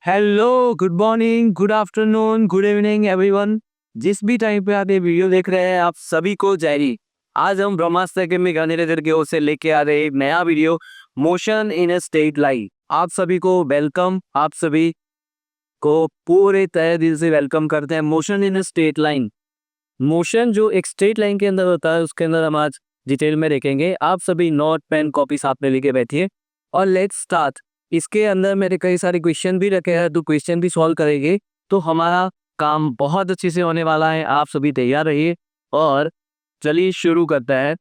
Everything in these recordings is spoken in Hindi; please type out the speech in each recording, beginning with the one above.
Hello, good morning, good afternoon, good evening everyone. जिस भी टाइम पे आप ये वीडियो देख रहे हैं, आप सभी को जय हिंद। आज हम ब्रह्मास्त्र अकेडमी गांधीनगर की ओर से लेके आ रहे हैं एक नया video, motion in a straight line. आप सभी को वेलकम, आप सभी को पूरे तहे दिल से वेलकम करते हैं। Motion in a straight line, motion जो एक स्ट्रेट लाइन के अंदर होता है, उसके अंदर हम आज डिटेल में देखेंगे। आप सभी नोट पेन कॉपी साथ में लेके बैठिए और लेट्स स्टार्ट। इसके अंदर मेरे कई सारे क्वेश्चन भी रखे हैं, तो क्वेश्चन भी सॉल्व करेंगे, तो हमारा काम बहुत अच्छे से होने वाला है। आप सभी तैयार रहिए और चलिए शुरू करता है।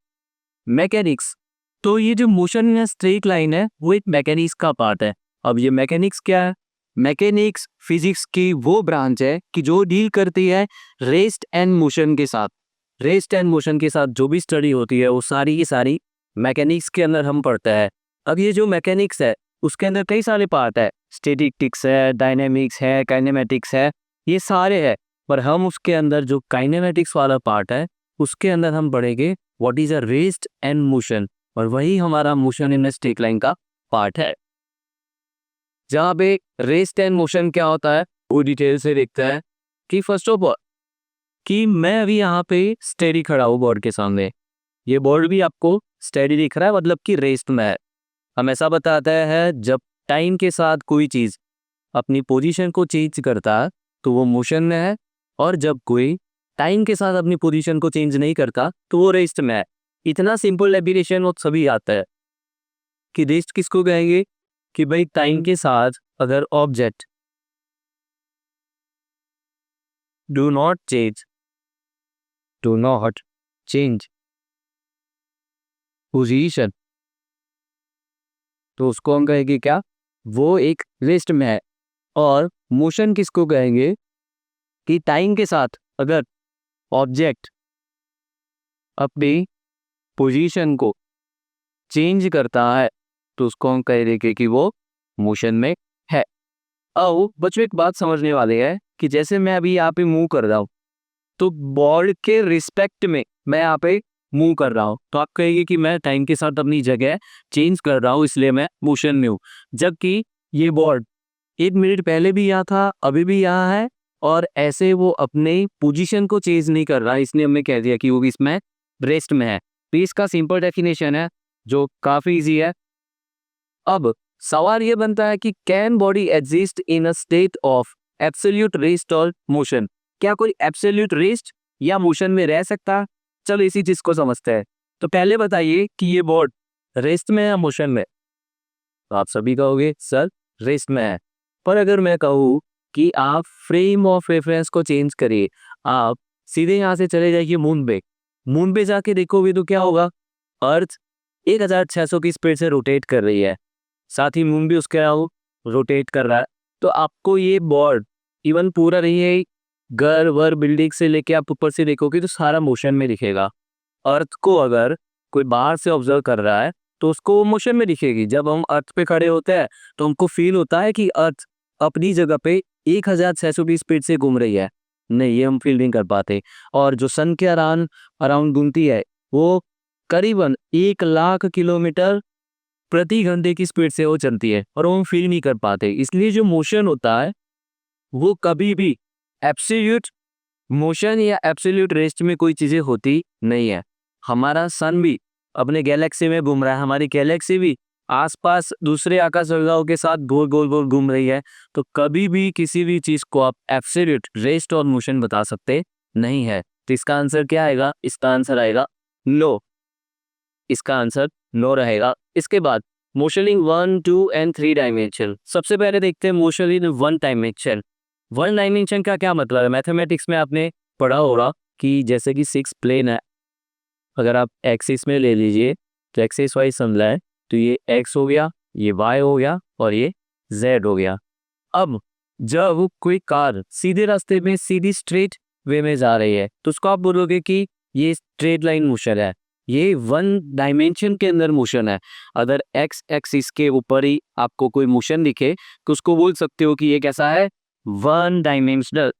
मैकेनिक्स, तो ये जो मोशन इन स्ट्रेट लाइन है वो एक मैकेनिक्स का पार्ट है। अब ये मैकेनिक्स क्या है? मैकेनिक्स फिजिक्स की वो ब्रांच है कि जो डील करती है रेस्ट एंड मोशन के साथ। रेस्ट एंड मोशन के साथ जो भी स्टडी होती है वो सारी की सारी मैकेनिक्स के अंदर हम पढ़ते हैं। अब ये जो मैकेनिक्स है उसके अंदर कई सारे पार्ट है, स्टैटिक्स है, डायनेमिक्स है, काइनेमेटिक्स है, ये सारे है। पर हम उसके अंदर जो काइनेमेटिक्स वाला पार्ट है उसके अंदर हम पढ़ेंगे what is a rest and motion, और वही हमारा मोशन इन स्ट्रेट लाइन का पार्ट है। जहाँ पे रेस्ट एंड मोशन क्या होता है वो डिटेल से देखता है कि फर्स्ट ऑफ ऑल कि मैं अभी यहाँ पे स्टेडी खड़ा हूँ बोर्ड के सामने। ये बोर्ड भी आपको स्टेडी दिख रहा है, मतलब कि रेस्ट में है। हम ऐसा बताता है जब टाइम के साथ कोई चीज़ अपनी पोजीशन को चेंज करता है तो वो मोशन में है, और जब कोई टाइम के साथ अपनी पोजीशन को चेंज नहीं करता तो वो रेस्ट में है। इतना सिंपल डेफिनेशन वो सभी आता है कि रेस्ट किसको कहेंगे कि भाई टाइम के साथ अगर object do not change position, तो उसको हम कहेंगे क्या, वो एक रेस्ट में है। और मोशन किसको कहेंगे कि टाइम के साथ अगर ऑब्जेक्ट अपनी पोजीशन को चेंज करता है तो उसको हम कह देंगे कि वो मोशन में है। अब बच्चों एक बात समझने वाले हैं कि जैसे मैं अभी यहाँ पे मूव कर रहा हूँ तो बॉर्ड के रिस्पेक्ट में मैं यहाँ पे मूव कर रहा हूँ, तो आप कहेंगे कि मैं टाइम के साथ अपनी जगह चेंज कर रहा हूँ इसलिए मैं मोशन में हूँ। जबकि ये बॉर्ड 1 मिनट पहले भी यहाँ था, अभी भी यहाँ है, और ऐसे वो अपने पोजीशन को चेंज नहीं कर रहा, इसलिए हमने कह दिया कि वो इसमें रेस्ट में है। तो इसका सिंपल डेफिनेशन है जो काफ़ी इजी है। अब सवाल ये बनता है कि can body exist in a state of absolute rest और मोशन? क्या कोई एब्सोल्यूट रेस्ट या मोशन में रह सकता है? चलो इसी चीज को समझते हैं। तो पहले बताइए कि ये बॉडी रेस्ट में है या मोशन में? तो आप सभी कहोगे सर रेस्ट में है। पर अगर मैं कहूँ कि आप फ्रेम ऑफ रेफरेंस को चेंज करिए, आप सीधे यहाँ से चले जाइए मून पे। मून पे जाके देखोगे तो क्या होगा, अर्थ 1600 की स्पीड से रोटेट कर रही है, साथ ही मून भी उसके रोटेट कर रहा है। तो आपको ये बॉर्ड इवन पूरा नहीं है, घर वर बिल्डिंग से लेके आप ऊपर से देखोगे तो सारा मोशन में दिखेगा। अर्थ को अगर कोई बाहर से ऑब्जर्व कर रहा है तो उसको वो मोशन में दिखेगी। जब हम अर्थ पे खड़े होते हैं तो हमको फील होता है कि अर्थ अपनी जगह पे 1600 की स्पीड से घूम रही है, नहीं ये हम फील नहीं कर पाते। और जो सन के अराउंड घूमती है वो करीबन 1 लाख किलोमीटर प्रति घंटे की स्पीड से वो चलती है, और वो हम फील नहीं कर पाते। इसलिए जो मोशन होता है वो कभी भी एब्सोल्यूट मोशन या एब्सोल्यूट रेस्ट में कोई चीजें होती नहीं है। हमारा सन भी अपने गैलेक्सी में घूम रहा है, हमारी गैलेक्सी भी आसपास दूसरे आकाश गंगाओं के साथ गोल गोल गोल घूम रही है। तो कभी भी किसी भी चीज को आप एब्सोल्यूट रेस्ट और मोशन बता सकते नहीं है। तो इसका आंसर क्या आएगा? इसका आंसर आएगा नो। इसका आंसर नो रहेगा। इसके बाद मोशन इन 1, 2 एंड 3 डायमेंशन। सबसे पहले देखते हैं मोशन इन 1 डायमेंशन। 1 डायमेंशन का क्या मतलब है? मैथमेटिक्स में आपने पढ़ा होगा कि जैसे कि 6 प्लेन है, अगर आप एक्सिस में ले लीजिए तो एक्सिस वाइज समझाएं तो ये एक्स हो गया, ये वाई हो गया और ये जेड हो गया। अब जब कोई कार सीधे रास्ते में सीधी स्ट्रेट वे में जा रही है तो उसको आप बोलोगे कि ये स्ट्रेट लाइन मोशन है, ये 1 डायमेंशन के अंदर मोशन है। अगर एक्स एक्सिस के ऊपर ही आपको कोई मोशन दिखे तो उसको बोल सकते हो कि ये कैसा है, 1 डायमेंशनल।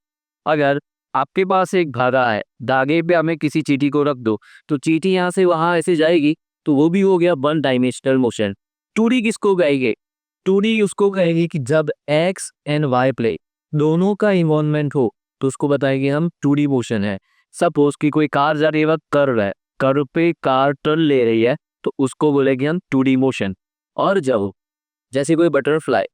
अगर आपके पास एक धागा है, धागे पे हमें किसी चीटी को रख दो तो चीटी यहाँ से वहां ऐसे जाएगी, तो वो भी हो गया 1 डायमेंशनल मोशन। 2D किसको कहेंगे? 2D उसको कहेंगे कि जब एक्स एंड वाई प्ले दोनों का इन्वॉल्वमेंट हो तो उसको बताएंगे हम 2D मोशन है। सपोज कि कोई कार जा रही है, कर्व है, कर्व पे कार टर्न ले रही है तो उसको बोलेंगे हम 2D मोशन। और जब जैसे कोई बटरफ्लाई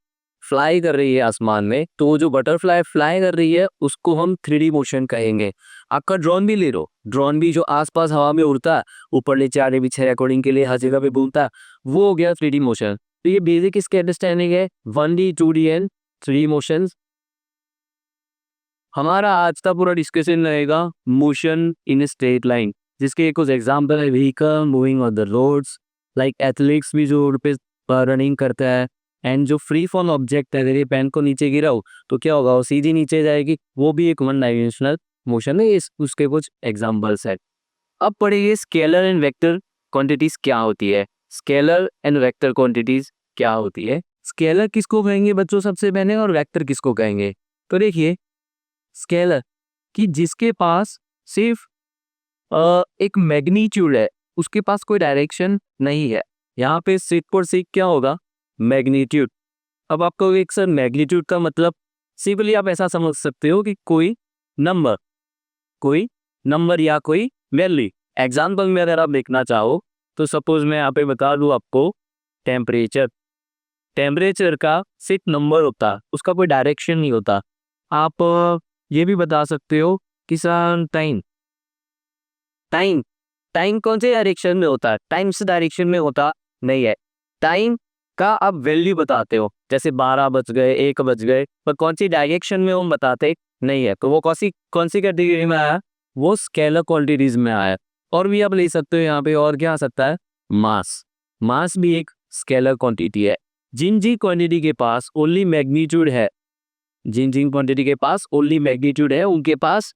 फ्लाई कर रही है आसमान में तो वो जो बटरफ्लाई फ्लाई कर रही है उसको हम 3D मोशन कहेंगे। आपका ड्रोन भी ले लो, ड्रोन भी जो आसपास हवा में उड़ता है, ऊपर नीचे आगे पीछे रिकॉर्डिंग के लिए हर जगह पे घूमता है, वो हो गया 3D मोशन। तो ये बेसिक इसके अंडरस्टैंडिंग है 1D 2D and 3D motions. हमारा आज का पूरा डिस्कशन रहेगा मोशन इन स्ट्रेट लाइन, जिसके कुछ एग्जांपल है vehicle moving on the roads, like athletes भी जो रोड पे रनिंग करता है, एंड जो फ्री फॉल ऑब्जेक्ट है, अगर ये पेन को नीचे गिराओ तो क्या होगा, वो सीधी नीचे जाएगी, वो भी एक वन डायमेंशनल मोशन है। इस उसके कुछ एग्जांपल्स है। अब पढ़िए स्केलर एंड वेक्टर क्वांटिटीज क्या होती है। स्केलर एंड वेक्टर क्वांटिटीज क्या होती है, स्केलर किसको कहेंगे बच्चों सबसे पहले, और वेक्टर किसको कहेंगे। तो देखिए स्केलर कि जिसके पास सिर्फ एक मैग्नीट्यूड है, उसके पास कोई डायरेक्शन नहीं है। यहाँ पे सिक पर सिक क्या होगा, मैग्नीट्यूड। अब आपको एक सर मैग्नीट्यूड का मतलब सिंपली आप ऐसा समझ सकते हो कि कोई नंबर या कोई वैल्यू। एग्जाम्पल में अगर आप देखना चाहो तो सपोज मैं यहाँ पे बता दूँ आपको, टेम्परेचर का सिर्फ नंबर होता, उसका कोई डायरेक्शन नहीं होता। आप ये भी बता सकते हो कि सर टाइम कौन से डायरेक्शन में होता है, टाइम से डायरेक्शन में होता नहीं है। टाइम का आप वैल्यू बताते हो, जैसे 12 बज गए, 1 बज गए, पर कौन सी डायरेक्शन में वो बताते नहीं है, तो वो कौन सी कैटेगरी में आया, वो स्केलर क्वांटिटीज में आया। और भी आप ले सकते हो यहाँ पे, और क्या आ सकता है, मास भी एक स्केलर क्वांटिटी है। जिन क्वांटिटी के पास ओनली मैग्नीट्यूड है, जिन क्वांटिटी के पास ओनली मैग्नीट्यूड है, उनके पास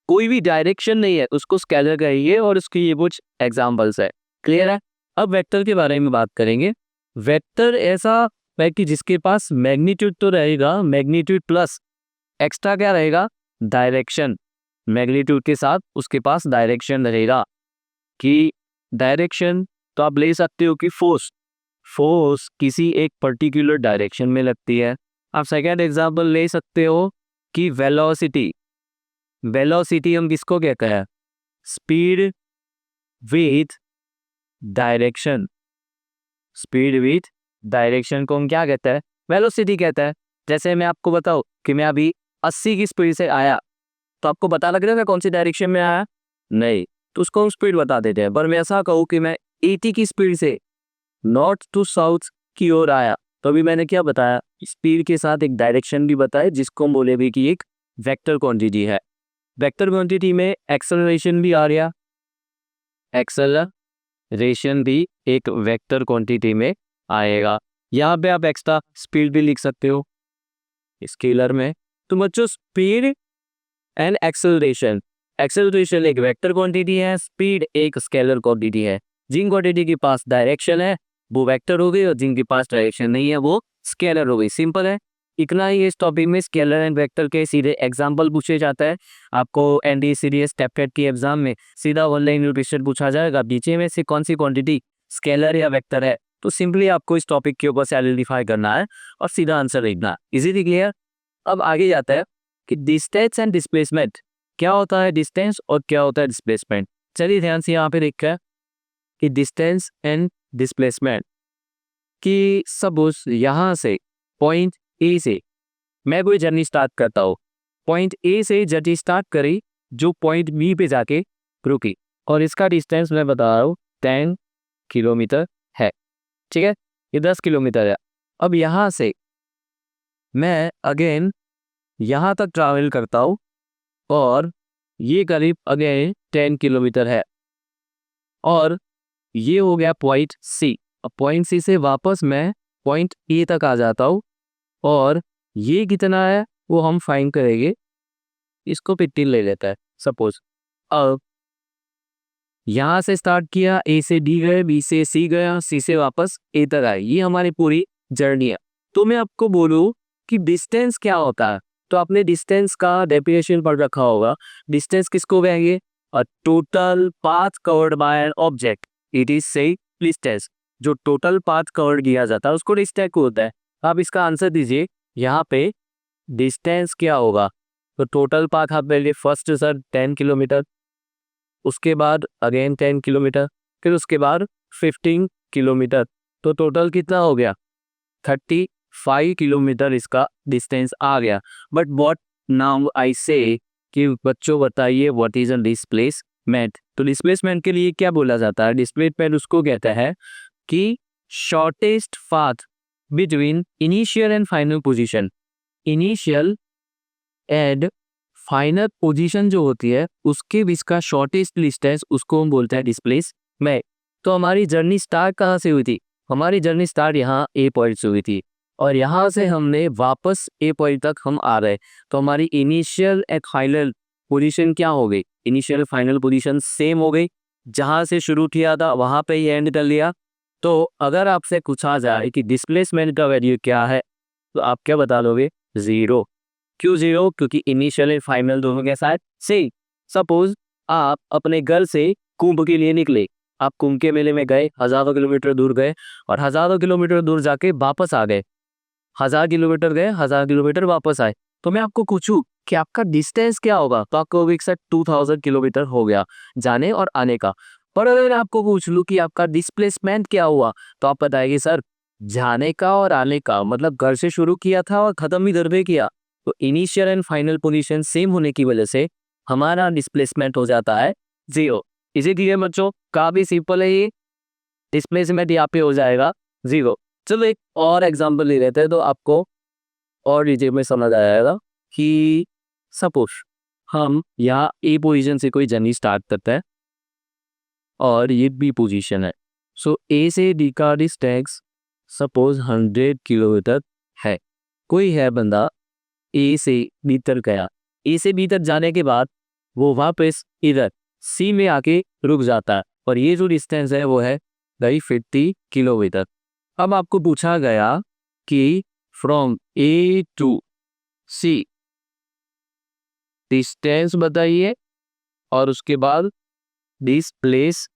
कोई भी डायरेक्शन नहीं है, उसको स्केलर कहिए। और उसकी ये कुछ एग्जांपल्स है। क्लियर है। अब वेक्टर के बारे में बात करेंगे। वेक्टर ऐसा है कि जिसके पास मैग्नीट्यूड तो रहेगा, मैग्नीट्यूड प्लस एक्स्ट्रा क्या रहेगा, डायरेक्शन। मैग्नीट्यूड के साथ उसके पास डायरेक्शन रहेगा। कि डायरेक्शन तो आप ले सकते हो कि फोर्स किसी एक पर्टिकुलर डायरेक्शन में लगती है। आप सेकेंड एग्जाम्पल ले सकते हो कि वेलोसिटी हम किसको कहते हैं, speed with direction. Speed with direction को हम क्या कहते हैं, वेलोसिटी कहते हैं। जैसे मैं आपको बताऊं कि मैं अभी 80 की स्पीड से आया, तो आपको पता लग रहा है कौन सी डायरेक्शन में आया, नहीं, तो उसको हम स्पीड बता देते हैं। पर मैं ऐसा कहूँ कि मैं 80 की स्पीड से नॉर्थ टू साउथ की ओर आया, तो अभी मैंने क्या बताया, स्पीड के साथ एक डायरेक्शन भी बताया, जिसको हम बोले भी कि एक वेक्टर क्वांटिटी है। वेक्टर क्वांटिटी में एक्सेलरेशन भी आ गया, एक्सेलरेशन भी एक वेक्टर क्वांटिटी में आएगा। यहाँ पे आप एक्स्ट्रा स्पीड भी लिख सकते हो स्केलर में। तो बच्चों स्पीड एंड एक्सेलरेशन एक वेक्टर क्वांटिटी है, स्पीड एक स्केलर क्वांटिटी है। जिन क्वांटिटी के पास डायरेक्शन है वो वेक्टर हो गई, और जिनके पास डायरेक्शन नहीं है वो स्केलर हो गई। सिंपल है। इतना ही इस टॉपिक में स्केलर एंड वेक्टर के सीधे एग्जाम्पल पूछे जाता है। आपको एनडीए सीडीएस टेट की एग्जाम में सीधा ऑनलाइन क्वेश्चन पूछा जाएगा, नीचे में से कौन सी क्वांटिटी स्केलर या वेक्टर है, तो सिंपली आपको इस टॉपिक के ऊपर से आइडेंटिफाई करना है और सीधा आंसर लिखना। Easily clear. अब आगे जाता है कि डिस्टेंस एंड डिस्प्लेसमेंट। क्या होता है डिस्टेंस और क्या होता है डिस्प्लेसमेंट। चलिए ध्यान से यहाँ पे देखा है कि डिस्टेंस एंड डिस्प्लेसमेंट कि सपोज यहाँ से पॉइंट ए से मैं कोई जर्नी स्टार्ट करता हूँ, पॉइंट ए से जर्नी स्टार्ट करी जो पॉइंट बी पे जाके रुकी, और इसका डिस्टेंस मैं बता रहा हूँ 10 किलोमीटर है। ठीक है, ये 10 किलोमीटर है। अब यहाँ से मैं अगेन यहाँ तक ट्रैवल करता हूँ, और ये करीब अगेन 10 किलोमीटर है, और ये हो गया पॉइंट सी। अब पॉइंट सी से वापस मैं पॉइंट ए तक आ जाता हूँ, और ये कितना है वो हम फाइंड करेंगे। इसको 15 ले लेता है सपोज। अब यहाँ से स्टार्ट किया, ए से डी गए, बी से सी गया, सी से वापस ए तक आए, ये हमारी पूरी जर्नी है। तो मैं आपको बोलूँ कि डिस्टेंस क्या होता है, तो आपने डिस्टेंस का डेफिनेशन पढ़ रखा होगा। डिस्टेंस किसको कहेंगे, a total path covered by an object, it is से डिस्टेंस। जो टोटल पाथ कवर्ड किया जाता है उसको डिस्टेंस होता है। आप इसका आंसर दीजिए। यहाँ पे डिस्टेंस क्या होगा? तो टोटल पाथ आप ले लिए, फर्स्ट सर 10 किलोमीटर, उसके बाद अगेन 10 किलोमीटर, फिर उसके बाद 15 किलोमीटर, तो टोटल कितना हो गया? 35 किलोमीटर इसका डिस्टेंस आ गया। बट व्हाट नाउ आई से कि बच्चों बताइए व्हाट इज अ डिस्प्लेसमेंट। तो डिस्प्लेसमेंट के लिए क्या बोला जाता है? डिस्प्लेसमेंट उसको कहता है कि shortest path between initial and final position. Initial and final position जो होती है उसके बीच का शॉर्टेस्ट डिस्टेंस, उसको हम बोलते हैं डिस्प्लेसमेंट। तो हमारी जर्नी स्टार्ट कहाँ से हुई थी? हमारी जर्नी स्टार्ट यहाँ ए पॉइंट से हुई थी और यहाँ से हमने वापस ए पॉइंट तक हम आ रहे। तो हमारी इनिशियल एंड फाइनल पोजीशन क्या हो गई? इनिशियल फाइनल पोजीशन सेम हो गई, जहाँ से शुरू किया था वहाँ पे ही एंड कर लिया। तो अगर आपसे पूछा जाए कि डिस्प्लेसमेंट का वैल्यू क्या है, तो आप क्या बता दोगे? 0। क्यों 0? क्योंकि इनिशियल एंड फाइनल दोनों के साथ सेम। सपोज आप अपने घर से कुंभ के लिए निकले, आप कुंभ के मेले में गए, हजारों किलोमीटर दूर गए और हजारों किलोमीटर दूर जाके वापस आ गए। 1000 किलोमीटर गए, 1000 किलोमीटर वापस आए। तो मैं आपको पूछूं कि आपका डिस्टेंस क्या होगा, तो आपको एक साथ 2000 किलोमीटर हो गया जाने और आने का। पर अगर आपको पूछ लूं कि आपका डिस्प्लेसमेंट क्या हुआ, तो आप बताएंगे सर जाने का और आने का, मतलब घर से शुरू किया था और खत्म इधर पे किया। तो initial and final position same होने की वजह से हमारा डिस्प्लेसमेंट हो जाता है 0। इसी क्लियर बच्चों? काफी सिंपल है ये। डिस्प्लेसमेंट यहाँ पे हो जाएगा 0। चलो एक और एग्जांपल ले लेते हैं तो आपको और डिटेल में समझ आ जाएगा कि सपोज हम यहाँ ए पोजीशन से कोई जर्नी स्टार्ट करते हैं और ये बी पोजीशन है। सो ए से डी का डिस्टेंस सपोज 100 किलोमीटर है। कोई है बंदा ए से बी तक गया, ए से बी तक जाने के बाद वो वापस इधर सी में आके रुक जाता है और ये जो डिस्टेंस है वो है 50 किलोमीटर। अब आपको पूछा गया कि from A to C distance बताइए और उसके बाद डिस्प्लेसमेंट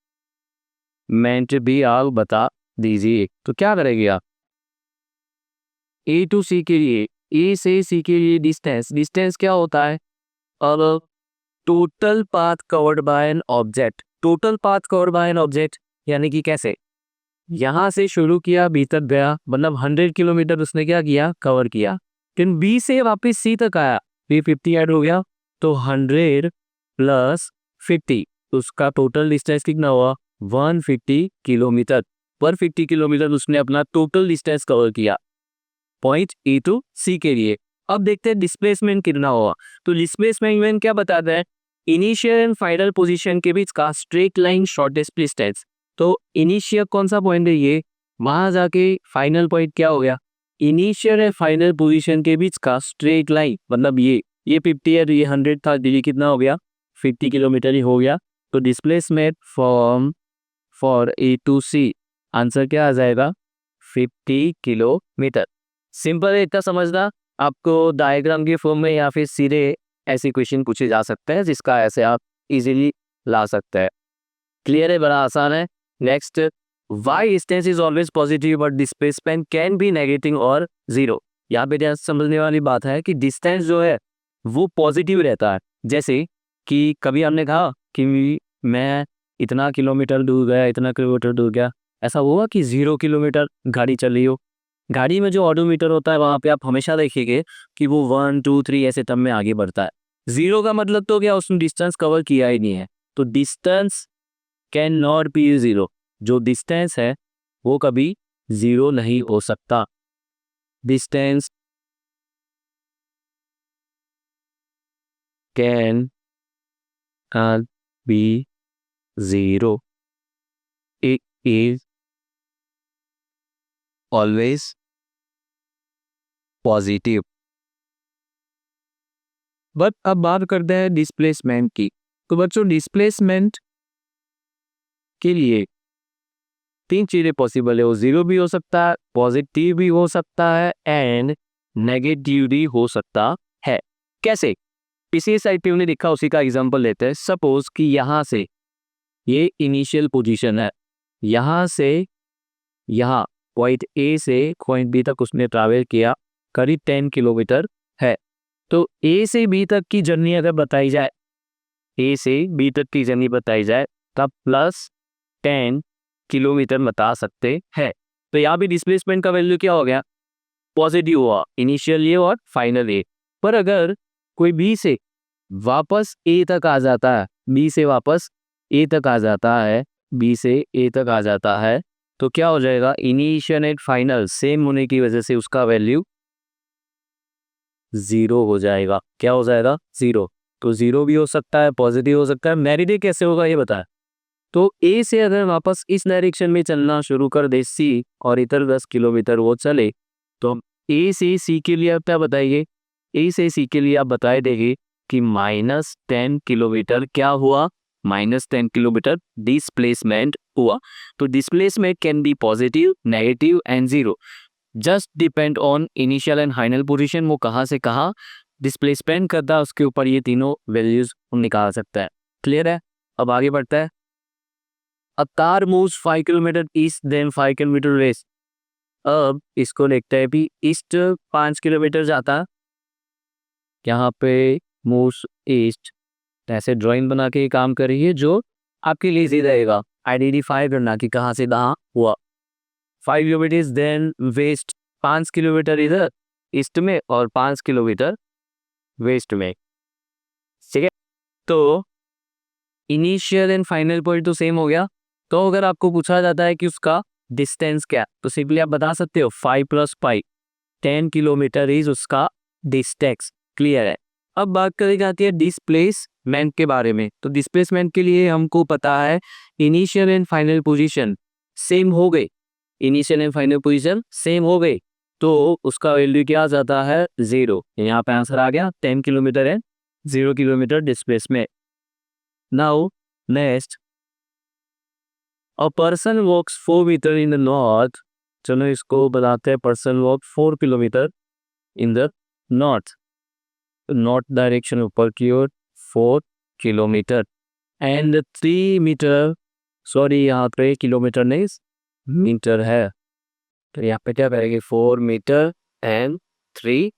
भी आप बता दीजिए। तो क्या करेंगे आप? ए टू सी के लिए, ए से सी के लिए डिस्टेंस क्या होता है? अब total path covered by an object. Total path covered by an object यानी कि कैसे? यहां से शुरू किया, बी तक गया, मतलब 100 किलोमीटर उसने क्या किया? कवर किया। लेकिन बी से वापस सी तक आया, बी 50 ऐड हो गया, तो 100 प्लस 50, उसका टोटल डिस्टेंस कितना हुआ? 150 किलोमीटर। 150 किलोमीटर उसने अपना टोटल डिस्टेंस कवर किया पॉइंट ए टू सी के लिए। अब देखते हैं डिस्प्लेसमेंट कितना हुआ। तो डिस्प्लेसमेंट क्या बताता है? इनिशियल एंड फाइनल पोजीशन के बीच का स्ट्रेट लाइन शॉर्टेस्ट डिस्टेंस। तो इनिशियल कौन सा पॉइंट है? ये वहां जाके फाइनल पॉइंट क्या हो गया? इनिशियल एंड फाइनल पोजीशन के बीच का स्ट्रेट लाइन, मतलब ये 50 है तो ये 100 था, ये कितना हो गया? 50 किलोमीटर ही हो गया। तो displacement for A to C answer क्या आ जाएगा? 50 किलोमीटर। सिंपल है, इतना समझना। आपको डायग्राम के फॉर्म में या फिर सीधे ऐसे क्वेश्चन पूछे जा सकते हैं जिसका ऐसे आप इजीली ला सकते हैं। क्लियर है? बड़ा आसान है। Next, why distance is always positive but displacement can be negative और 0। यहाँ पे ध्यान समझने वाली बात है कि डिस्टेंस जो है वो पॉजिटिव रहता है। जैसे कि कभी हमने कहा कि मैं इतना किलोमीटर दूर गया, इतना किलोमीटर दूर गया, ऐसा हुआ कि 0 किलोमीटर गाड़ी चल रही हो। गाड़ी में जो ऑडोमीटर होता है वहां पे आप हमेशा देखिएगा कि वो 1 2 3 ऐसे टर्म में आगे बढ़ता है। 0 का मतलब तो क्या? उसने डिस्टेंस कवर किया ही नहीं है। तो डिस्टेंस कैन नॉट बी 0। जो डिस्टेंस है वो कभी 0 नहीं हो सकता। Distance can not be 0, it is always positive. But अब बात करते हैं डिस्प्लेसमेंट की। तो बच्चों डिस्प्लेसमेंट के लिए 3 चीजें पॉसिबल है। वो 0 भी हो सकता है, पॉजिटिव भी हो सकता है एंड नेगेटिव भी हो सकता है। कैसे? पिछली साइड पे हमने देखा, उसी का एग्जांपल लेते हैं। सपोज कि यहाँ से ये इनिशियल पोजीशन है, यहाँ से यहाँ पॉइंट ए से पॉइंट बी तक उसने ट्रैवल किया, करीब 10 किलोमीटर है। तो ए से बी तक की जर्नी अगर बताई जाए, ए से बी तक की जर्नी बताई जाए तब प्लस 10 किलोमीटर बता सकते हैं। तो यहाँ भी डिस्प्लेसमेंट का वैल्यू क्या हो गया, पॉजिटिव हुआ, इनिशियल ए और फाइनल ए। पर अगर कोई बी से वापस ए तक आ जाता है, बी से वापस ए तक आ जाता है, बी से ए तक आ जाता है, तो क्या हो जाएगा, इनिशियल एंड फाइनल सेम होने की वजह से उसका वैल्यू 0 हो जाएगा। क्या हो जाएगा, 0। तो 0 भी हो सकता है, पॉजिटिव हो सकता है। मेरिडे कैसे होगा ये बताया। तो ए से अगर वापस इस डायरेक्शन में चलना शुरू कर दे सी, और इधर 10 किलोमीटर वो चले, तो ए से सी के लिए आप क्या बताइए, ए से सी के लिए आप बताए देंगे कि -10 किलोमीटर क्या हुआ, -10 किलोमीटर डिस्प्लेसमेंट हुआ। तो displacement can B positive, negative and 0, just depend on initial and final position, वो कहाँ से कहाँ डिस्प्लेसमेंट करता है, उसके ऊपर ये तीनों वैल्यूज निकाल सकता है। क्लियर है। अब आगे बढ़ता है। A car moves 5 kilometre east then 5 kilometre west. अब इसको देखते हैं भी, ईस्ट 5 किलोमीटर जाता है, यहाँ पे मूव्स ईस्ट, ऐसे ड्राइंग बना के काम करिए जो आपके लिए इजी रहेगा आइडेंटिफाई करना कि कहाँ से कहाँ हुआ। 5 किलोमीटर देन वेस्ट, 5 किलोमीटर इधर ईस्ट में और 5 किलोमीटर वेस्ट में। ठीक है। तो इनिशियल एंड फाइनल पॉइंट तो सेम हो गया। तो अगर आपको पूछा जाता है कि उसका डिस्टेंस क्या, तो सिंपली आप बता सकते हो 5 + 5, 10 किलोमीटर इज उसका डिस्टेंस। क्लियर है। अब बात करी जाती है डिस्प्लेसमेंट के बारे में। तो डिस्प्लेसमेंट के लिए हमको पता है initial and final position same हो गए, initial and final position same हो गए, तो उसका वैल्यू क्या आ जाता है, 0। यहाँ पे आंसर आ गया, 10 किलोमीटर है, 0 kilometre displacement. Now next, a person walks 4 metre in the north. चलो इसको बताते हैं, person walk 4 kilometre in the north, north direction ऊपर की ओर 4 किलोमीटर एंड 3 मीटर, सॉरी यहाँ पे किलोमीटर नहीं मीटर है, तो यहाँ पे क्या करेंगे, 4 metre and 3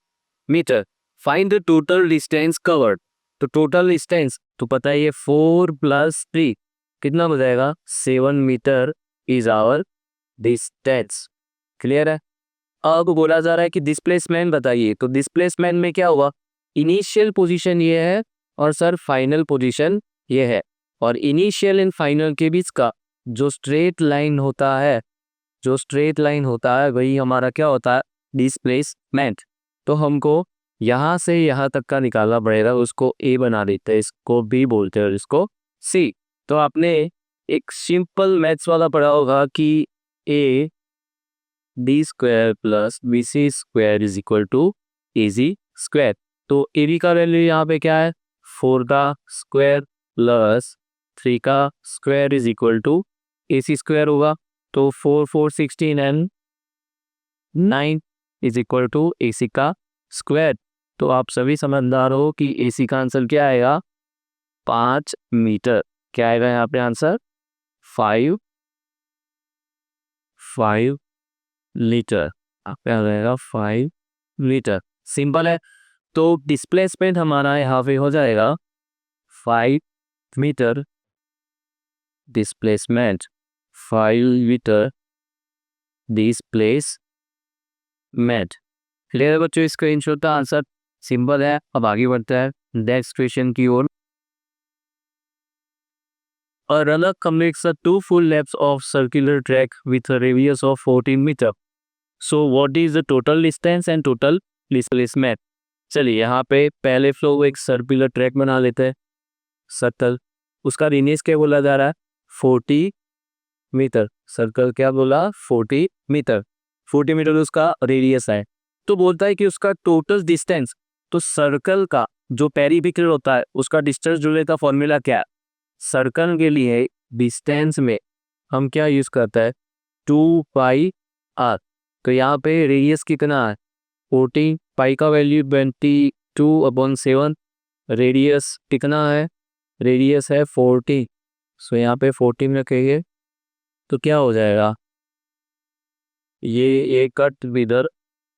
metre. Find the total distance covered. तो टोटल डिस्टेंस तो पता है, ये 4 + 3 कितना हो जाएगा, 7 metre is our distance. Clear है। अब बोला जा रहा है कि डिस्प्लेसमेंट बताइए। तो डिस्प्लेसमेंट में क्या हुआ, इनिशियल पोजीशन ये है और सर फाइनल पोजीशन ये है, और इनिशियल एंड फाइनल के बीच का जो स्ट्रेट लाइन होता है, जो स्ट्रेट लाइन होता है वही हमारा क्या होता है, डिस्प्लेसमेंट। तो हमको यहाँ से यहाँ तक का निकालना पड़ेगा, उसको ए बना देते हैं, इसको बी बोलते हैं और इसको सी। तो आपने एक सिंपल मैथ्स वाला पढ़ा होगा कि A D square plus B C square is equal to A G square. तो ए बी का वैल्यू यहाँ पे क्या है, 4 का स्क्वायर प्लस 3 का square is equal to A C square होगा। तो 4 4 16 and 9 is equal to A C का स्क्वायर। तो आप सभी समझदार हो कि ए सी का आंसर क्या आएगा, 5 मीटर। क्या आएगा यहाँ पे आंसर, 5 लीटर। आप क्या रहेगा, 5 लीटर। सिंपल है। तो डिस्प्लेसमेंट हमारा यहाँ पे हो जाएगा 5 metre displacement, 5 metre displacement. Clear है बच्चों, स्क्रीनशॉट का आंसर सिंपल है। अब आगे बढ़ता है नेक्स्ट क्वेश्चन की ओर। A runner completes 2 full laps of circular track with a radius of 14 meter. So what is the total distance and total displacement? चलिए यहाँ पे पहले फ्लो एक सर्कुलर ट्रैक बना लेते हैं, सर्कल, उसका रेडियस क्या बोला जा रहा है, 40 मीटर। सर्कल क्या बोला, 40 मीटर, 40 मीटर उसका रेडियस है। तो बोलता है कि उसका टोटल डिस्टेंस, तो सर्कल का जो पेरीमीटर होता है उसका डिस्टेंस जुड़ने का फॉर्मूला क्या है, सर्कल के लिए डिस्टेंस में हम क्या यूज करता है, 2πr। तो यहाँ पे रेडियस कितना है, 40, पाई का वैल्यू 22/7, रेडियस कितना है, रेडियस है 40। सो यहाँ पे 40 में रखेंगे तो क्या हो जाएगा, ये कट इधर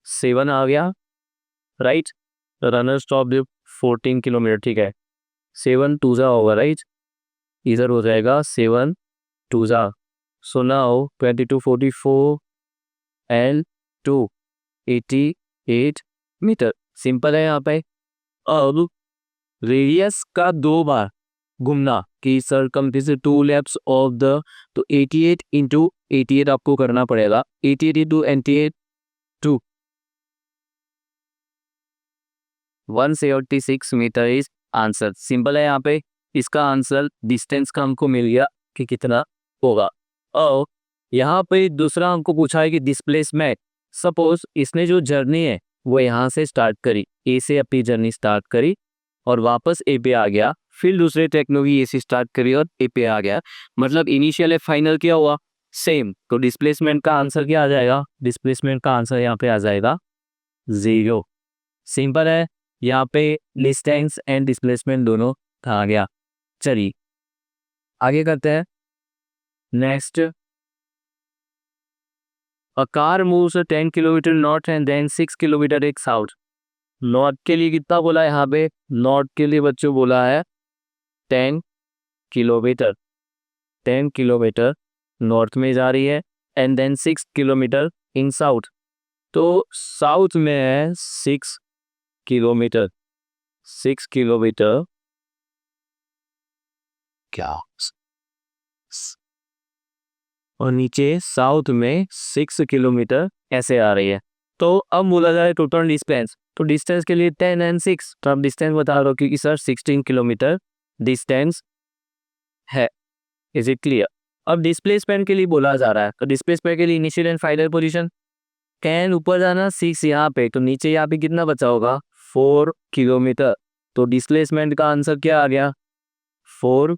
7 आ गया, राइट। रनर स्टॉप 14 किलोमीटर, ठीक है। 7 2 जा होगा, राइट। इधर हो जाएगा 7 2 जा। So now 22 44 and 2 88 metre. Simple है यहाँ पे। अब रेडियस का 2 बार घूमना कि सर्कमफिरेंस 2 लैप्स ऑफ द, तो 88 इंटू 88 आपको करना पड़ेगा। 88 into 88 2 176 metre is answer. Simple है यहाँ पे। इसका आंसर डिस्टेंस का हमको मिल गया कि कितना होगा। और यहाँ पे दूसरा हमको पूछा है कि डिस्प्लेसमेंट। सपोज इसने जो जर्नी है वो यहाँ से स्टार्ट करी, ए से अपनी जर्नी स्टार्ट करी और वापस ए पे आ गया, फिर दूसरे टेक्नोलॉजी ए से स्टार्ट करी और ए पे आ गया, मतलब इनिशियल है फाइनल क्या हुआ, सेम। तो डिस्प्लेसमेंट का आंसर क्या आ जाएगा? डिस्प्लेसमेंट का आंसर यहाँ पे आ जाएगा 0। सिंपल है। यहाँ पे डिस्टेंस एंड डिस्प्लेसमेंट दोनों आ गया। चलिए आगे करते हैं। Next, a car moves 10 kilometre north and then 6 kilometre एक साउथ। नॉर्थ के लिए कितना बोला है यहाँ पे? नॉर्थ के लिए बच्चों बोला है 10 किलोमीटर। 10 किलोमीटर नॉर्थ में जा रही है and then 6 kilometre in south. तो साउथ में है 6 किलोमीटर। 6 किलोमीटर क्या, और नीचे साउथ में 6 किलोमीटर ऐसे आ रही है। तो अब बोला जाए टोटल डिस्टेंस, तो डिस्टेंस के लिए 10 एंड 6, तो आप डिस्टेंस बता रहे हो क्योंकि सर 16 किलोमीटर डिस्टेंस है। Is it clear? अब डिस्प्लेसमेंट के लिए बोला जा रहा है, तो डिस्प्लेसमेंट के लिए इनिशियल एंड फाइनल पोजीशन 10 ऊपर जाना, 6 यहाँ पे, तो नीचे यहाँ पे कितना बचा होगा? 4 किलोमीटर। तो डिस्प्लेसमेंट का आंसर क्या आ गया? 4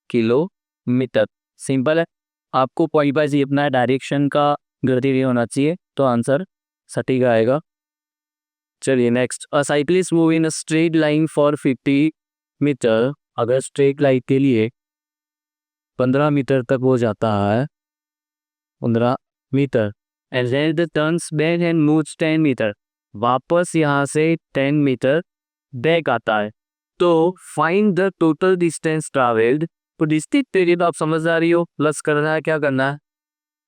किलोमीटर। सिंपल है। आपको पॉइंट वाइज अपना डायरेक्शन का गलती नहीं होना चाहिए, तो आंसर सटीक आएगा। चलिए next, a cyclist move in a straight line for 50 metre. अगर स्ट्रेट लाइन के लिए 15 मीटर तक वो जाता है, 15 metre, and then the turns back and moves 10 metre, वापस यहाँ से 10 मीटर बैक आता है, तो find the total distance travelled. तो डिस्टेंस पीरियड आप समझ आ रही हो, प्लस करना है, क्या करना है?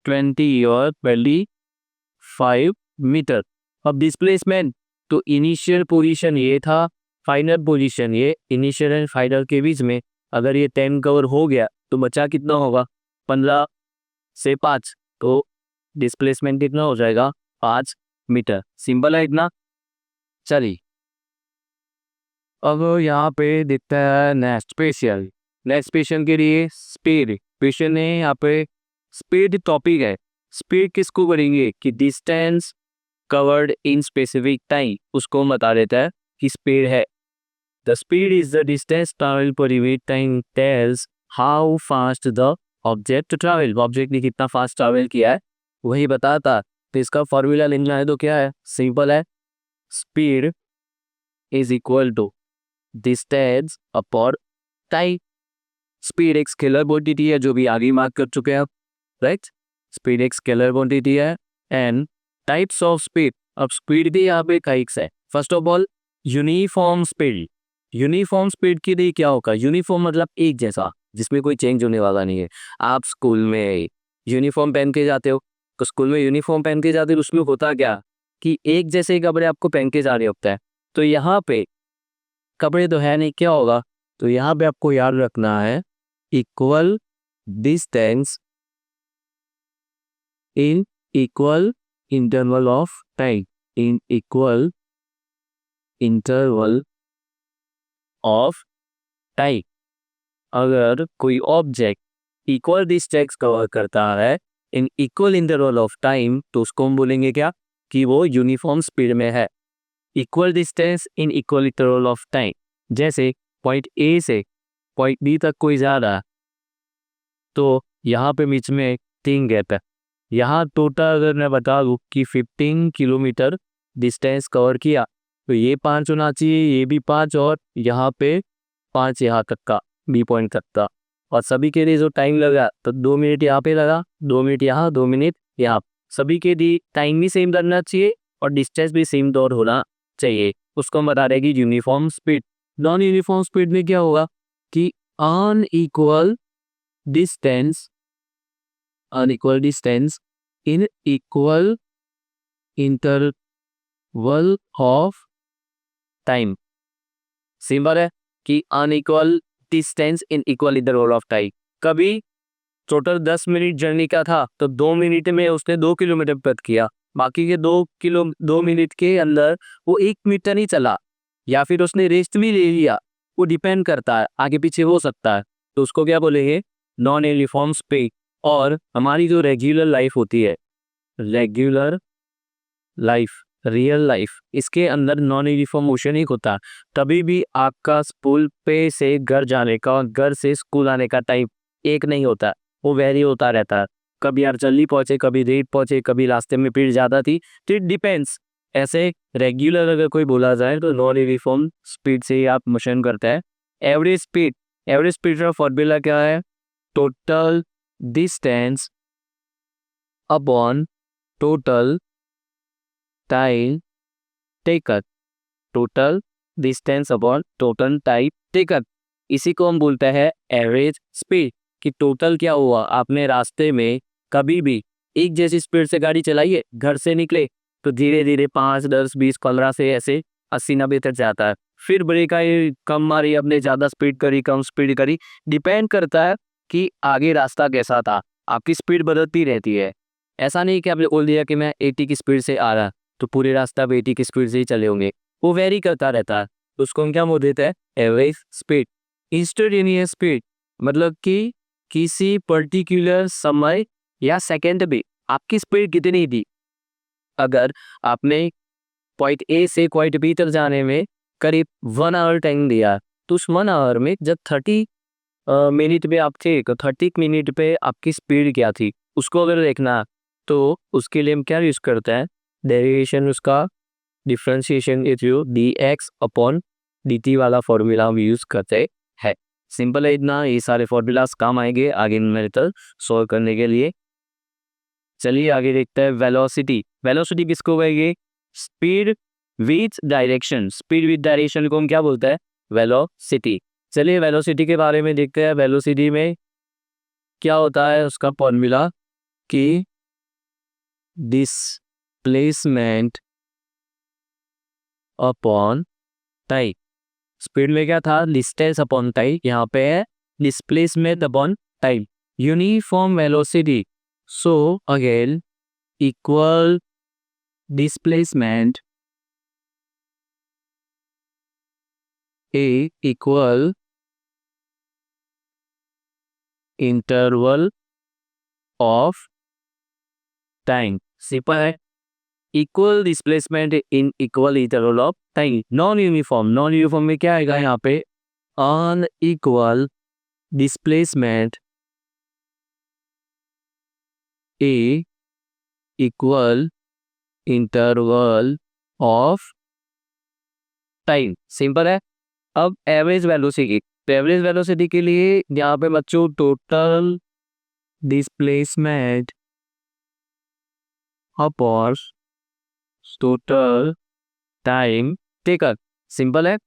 20 और 25 मीटर। अब डिस्प्लेसमेंट, तो इनिशियल पोजीशन ये था, फाइनल पोजीशन ये, इनिशियल एंड फाइनल के बीच में अगर ये 10 कवर हो गया तो बचा कितना होगा? 15 से 5, तो डिस्प्लेसमेंट कितना हो जाएगा? 5 मीटर। सिंपल है इतना। चलिए अब यहाँ पे दिखता है नेक्स्ट स्पेशल। नेक्स्ट स्पेशल के लिए स्पीड क्वेश्चन है। यहाँ पे स्पीड टॉपिक है। स्पीड किसको करेंगे कि distance covered in specific time, उसको बता देता है कि स्पीड है। The speed is the distance travel per unit time tales how fast the object travel. Object ने कितना फास्ट ट्रैवल किया है वही बताता। तो इसका फॉर्मूला लिखना है तो क्या है? सिंपल है, speed is equal to distance upon time. Speed एक स्केलर क्वांटिटी है जो भी आगे मार्क कर चुके हैं आप, राइट। स्पीड एक स्केलर क्वांटिटी है एंड टाइप्स ऑफ स्पीड। अब स्पीड भी यहाँ पे टाइप्स है। First of all uniform speed. Uniform speed के लिए क्या होगा? यूनिफॉर्म मतलब एक जैसा, जिसमें कोई चेंज होने वाला नहीं है। आप स्कूल में यूनिफॉर्म पहन के जाते हो, तो स्कूल में यूनिफॉर्म पहन के जाते हो, उसमें होता क्या कि एक जैसे कपड़े आपको पहन के जा रहे होता है। तो यहाँ पे कपड़े तो है नहीं, क्या होगा? तो यहाँ पे आपको याद रखना है equal distance in equal interval of time. In equal interval of time. अगर कोई ऑब्जेक्ट इक्वल डिस्टेंस कवर करता है इन इक्वल इंटरवल ऑफ टाइम, तो उसको हम बोलेंगे क्या कि वो यूनिफॉर्म स्पीड में है। Equal distance in equal interval of time, जैसे पॉइंट ए से पॉइंट बी तक कोई जा रहा है, तो यहाँ पे बीच में 3 गैप है। यहाँ टोटल अगर मैं बता दूँ कि 15 किलोमीटर डिस्टेंस कवर किया, तो ये 5 होना चाहिए, ये भी 5, और यहाँ पे 5 यहाँ तक का बी पॉइंट तक का। और सभी के लिए जो टाइम लगा तो 2 मिनट यहाँ पे लगा, 2 मिनट यहाँ, 2 मिनट यहाँ। सभी के लिए टाइम भी सेम करना चाहिए और डिस्टेंस भी सेम दौर होना चाहिए, उसको हम बता देगी uniform speed. Non uniform speed में क्या होगा कि unequal distance in equal interval of time. Simple है कि unequal distance in equal interval of time. कभी टोटल 10 मिनट जर्नी का था तो 2 मिनट में उसने 2 किलोमीटर कट किया, बाकी के 2 मिनट के अंदर वो 1 मीटर ही चला, या फिर उसने रेस्ट भी ले लिया, वो डिपेंड करता है, आगे पीछे हो सकता है। तो उसको क्या बोलेंगे, नॉन यूनिफॉर्म स्पीड। और हमारी जो रेगुलर लाइफ होती है, रेगुलर लाइफ, रियल लाइफ, इसके अंदर नॉन यूनिफॉर्म मोशन ही होता है। तभी भी आपका स्कूल पे से घर जाने का और घर से स्कूल आने का टाइम एक नहीं होता, वो वेरी होता रहता है। कभी आप जल्दी पहुंचे, कभी लेट पहुंचे, कभी रास्ते में भीड़ ज़्यादा थी, तो इट डिपेंड्स। ऐसे रेगुलर अगर कोई बोला जाए तो नॉन यूनिफॉर्म स्पीड से ही आप मोशन करते हैं। एवरेज स्पीड का फॉर्मूला क्या है, total distance upon total time taken. Total distance upon total time taken, इसी को हम बोलते हैं एवरेज स्पीड। कि टोटल क्या हुआ, आपने रास्ते में कभी भी एक जैसी स्पीड से गाड़ी चलाई है, घर से निकले तो धीरे धीरे 5, 10, 20, 15 से ऐसे 80, 90 तक जाता है, फिर ब्रेक आई, कम मारी, अपने ज़्यादा स्पीड करी, कम स्पीड करी, डिपेंड करता है कि आगे रास्ता कैसा था। आपकी स्पीड बदलती रहती है। ऐसा नहीं कि आपने बोल दिया कि मैं 80 की स्पीड से आ रहा तो पूरे रास्ता आप 80 की स्पीड से ही चले होंगे, वो वेरी करता रहता है। तो उसको हम क्या बोल देते हैं, एवरेज स्पीड। इंस्टेंटेनियस स्पीड मतलब कि किसी पर्टिकुलर समय या सेकंड में आपकी स्पीड कितनी थी। अगर आपने पॉइंट ए से पॉइंट बी तक जाने में करीब 1 आवर टाइम दिया, तो उस 1 आवर में जब 30 मिनट पे आप थे, तो 30 मिनट पे आपकी स्पीड क्या थी, उसको अगर देखना तो उसके लिए हम क्या यूज़ करते हैं, डेरिवेशन, उसका differentiation is U D x upon D T वाला फॉर्मूला हम यूज़ करते हैं। सिंपल है इतना, ये सारे फॉर्मूलाज काम आएंगे आगे मेथड सॉल्व करने के लिए। चलिए आगे देखते हैं वेलोसिटी। वेलोसिटी किसको कहेंगे, speed with direction. Speed with direction को हम क्या बोलते हैं, वेलोसिटी। चलिए वेलोसिटी के बारे में देखते हैं। वेलोसिटी में क्या होता है, उसका फॉर्मूला कि डिस्प्लेसमेंट अपॉन टाइम। स्पीड में क्या था, डिस्टेंस अपॉन टाइम, यहाँ पे है displacement upon time. Uniform velocity, so again equal displacement a equal interval of time. Simple है, equal displacement in equal interval of time. Non uniform में क्या आएगा, यहाँ पे unequal displacement a equal interval of time. Simple है। अब एवरेज वेलोसिटी, तो एवरेज वेलोसिटी के लिए यहाँ पे बच्चों total displacement upon total time taken. Simple है।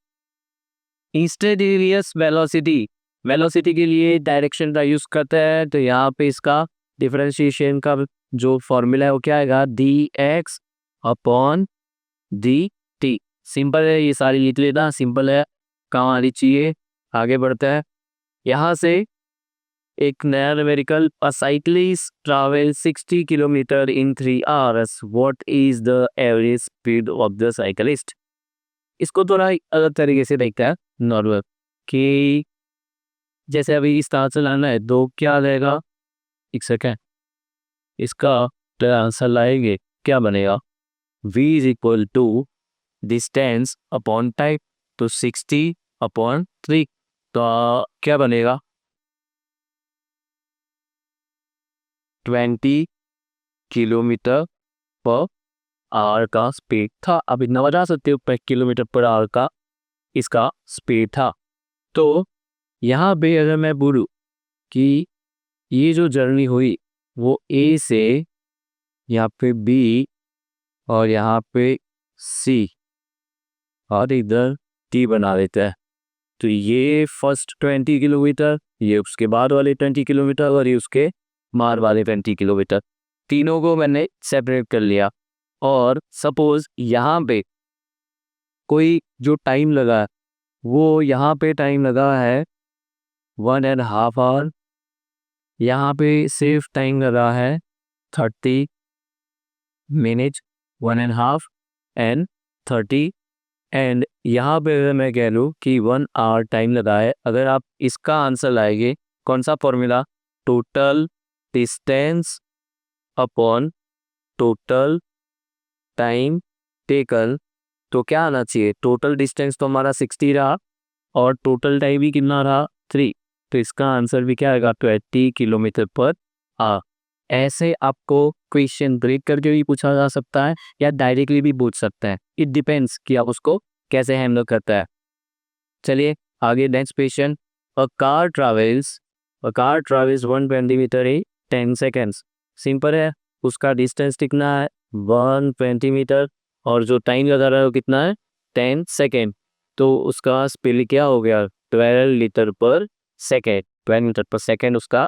इंस्टेंटेनियस वेलोसिटी के लिए डायरेक्शन का यूज करते हैं, तो यहाँ पे इसका डिफरेंशिएशन का जो फॉर्मूला है वो क्या आएगा, D x upon D T. Simple है, ये सारी लिख लेना, सिंपल है, काम आनी चाहिए। आगे बढ़ता है, यहाँ से एक नया numerical, a cyclist travel 60 kilometre in 3 hours, what is the average speed of the cyclist. इसको थोड़ा अलग तरीके से देखता है नॉर्मल, कि जैसे अभी इस तरह से लाना है तो क्या रहेगा, एक सेकेंड, इसका आंसर लाएंगे, क्या बनेगा, v is equal to distance upon time, तो 60 अपॉन 3, तो क्या बनेगा, 20 किलोमीटर पर आवर का स्पीड था। अब इतना बता सकते हो, पर किलोमीटर पर आवर का इसका स्पीड था। तो यहाँ पे अगर मैं बोलूँ कि ये जो जर्नी हुई वो ए से यहाँ पे बी और यहाँ पे सी और इधर टी बना देते हैं। तो ये फर्स्ट 20 किलोमीटर, ये उसके बाद वाले 20 किलोमीटर और ये उसके बाद वाले 20 किलोमीटर, तीनों को मैंने सेपरेट कर लिया। और सपोज यहाँ पे कोई जो टाइम लगा है वो यहाँ पे टाइम लगा है 1.5 आवर, यहाँ पे सिर्फ टाइम लगा है 30 मिनट, 1.5 एंड 30, एंड यहाँ पे अगर मैं कह लूँ कि 1 आवर टाइम लगा है, अगर आप इसका आंसर लाएंगे कौन सा formula, total distance upon total time taken, तो क्या आना चाहिए, टोटल डिस्टेंस तो हमारा 60 रहा और टोटल टाइम भी कितना रहा 3, तो इसका आंसर भी क्या आएगा 20 किलोमीटर पर आवर। ऐसे आपको क्वेश्चन ब्रेक करके भी पूछा जा सकता है या डायरेक्टली भी पूछ सकता है, इट डिपेंड्स कि आप उसको कैसे हैंडल करता है। चलिए आगे next question, a car travels 120 metre in 10 seconds. Simple है, उसका डिस्टेंस कितना है 120 मीटर और जो टाइम लगा रहा है वो कितना है 10 सेकेंड, तो उसका स्पीड क्या हो गया 12 लीटर पर सेकेंड, 12 मीटर पर सेकेंड उसका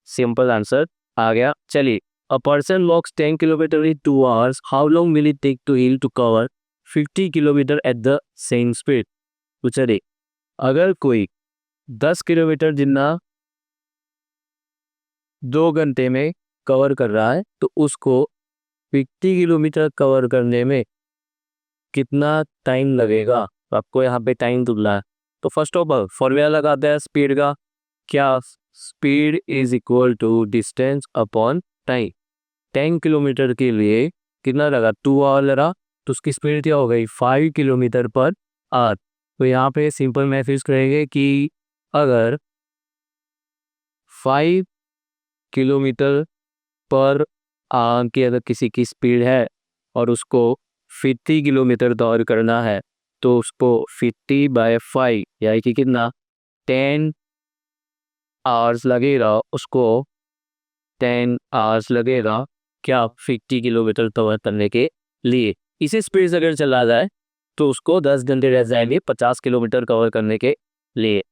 सिंपल आंसर आ गया। चलिए, a person walks 10 kilometre in 2 hours, how long will it take to hill to cover 50 kilometre at the same speed. तो चलिए, अगर कोई 10 किलोमीटर जितना 2 घंटे में कवर कर रहा है तो उसको 50 किलोमीटर कवर करने में कितना टाइम लगेगा, तो आपको यहाँ पे टाइम ढूंढना है। तो फर्स्ट ऑफ ऑल फॉर्मूला लगाते हैं स्पीड का, क्या, speed is equal to distance upon time. 10 kilometre के लिए कितना लगा 2 आवर लगा, तो उसकी स्पीड क्या हो गई 5 किलोमीटर पर आवर। तो यहाँ पे सिंपल मैथ्स करेंगे कि अगर 5 किलोमीटर पर आवर की अगर किसी की स्पीड है और उसको 50 किलोमीटर दौड़ करना है तो उसको 50/5 यानी कि कितना 10 आवर्स लगेगा, उसको 10 आवर्स लगेगा क्या 50 किलोमीटर कवर करने के लिए। इसी स्पीड से अगर चला जाए तो उसको 10 घंटे रह जाएंगे 50 किलोमीटर कवर करने के लिए।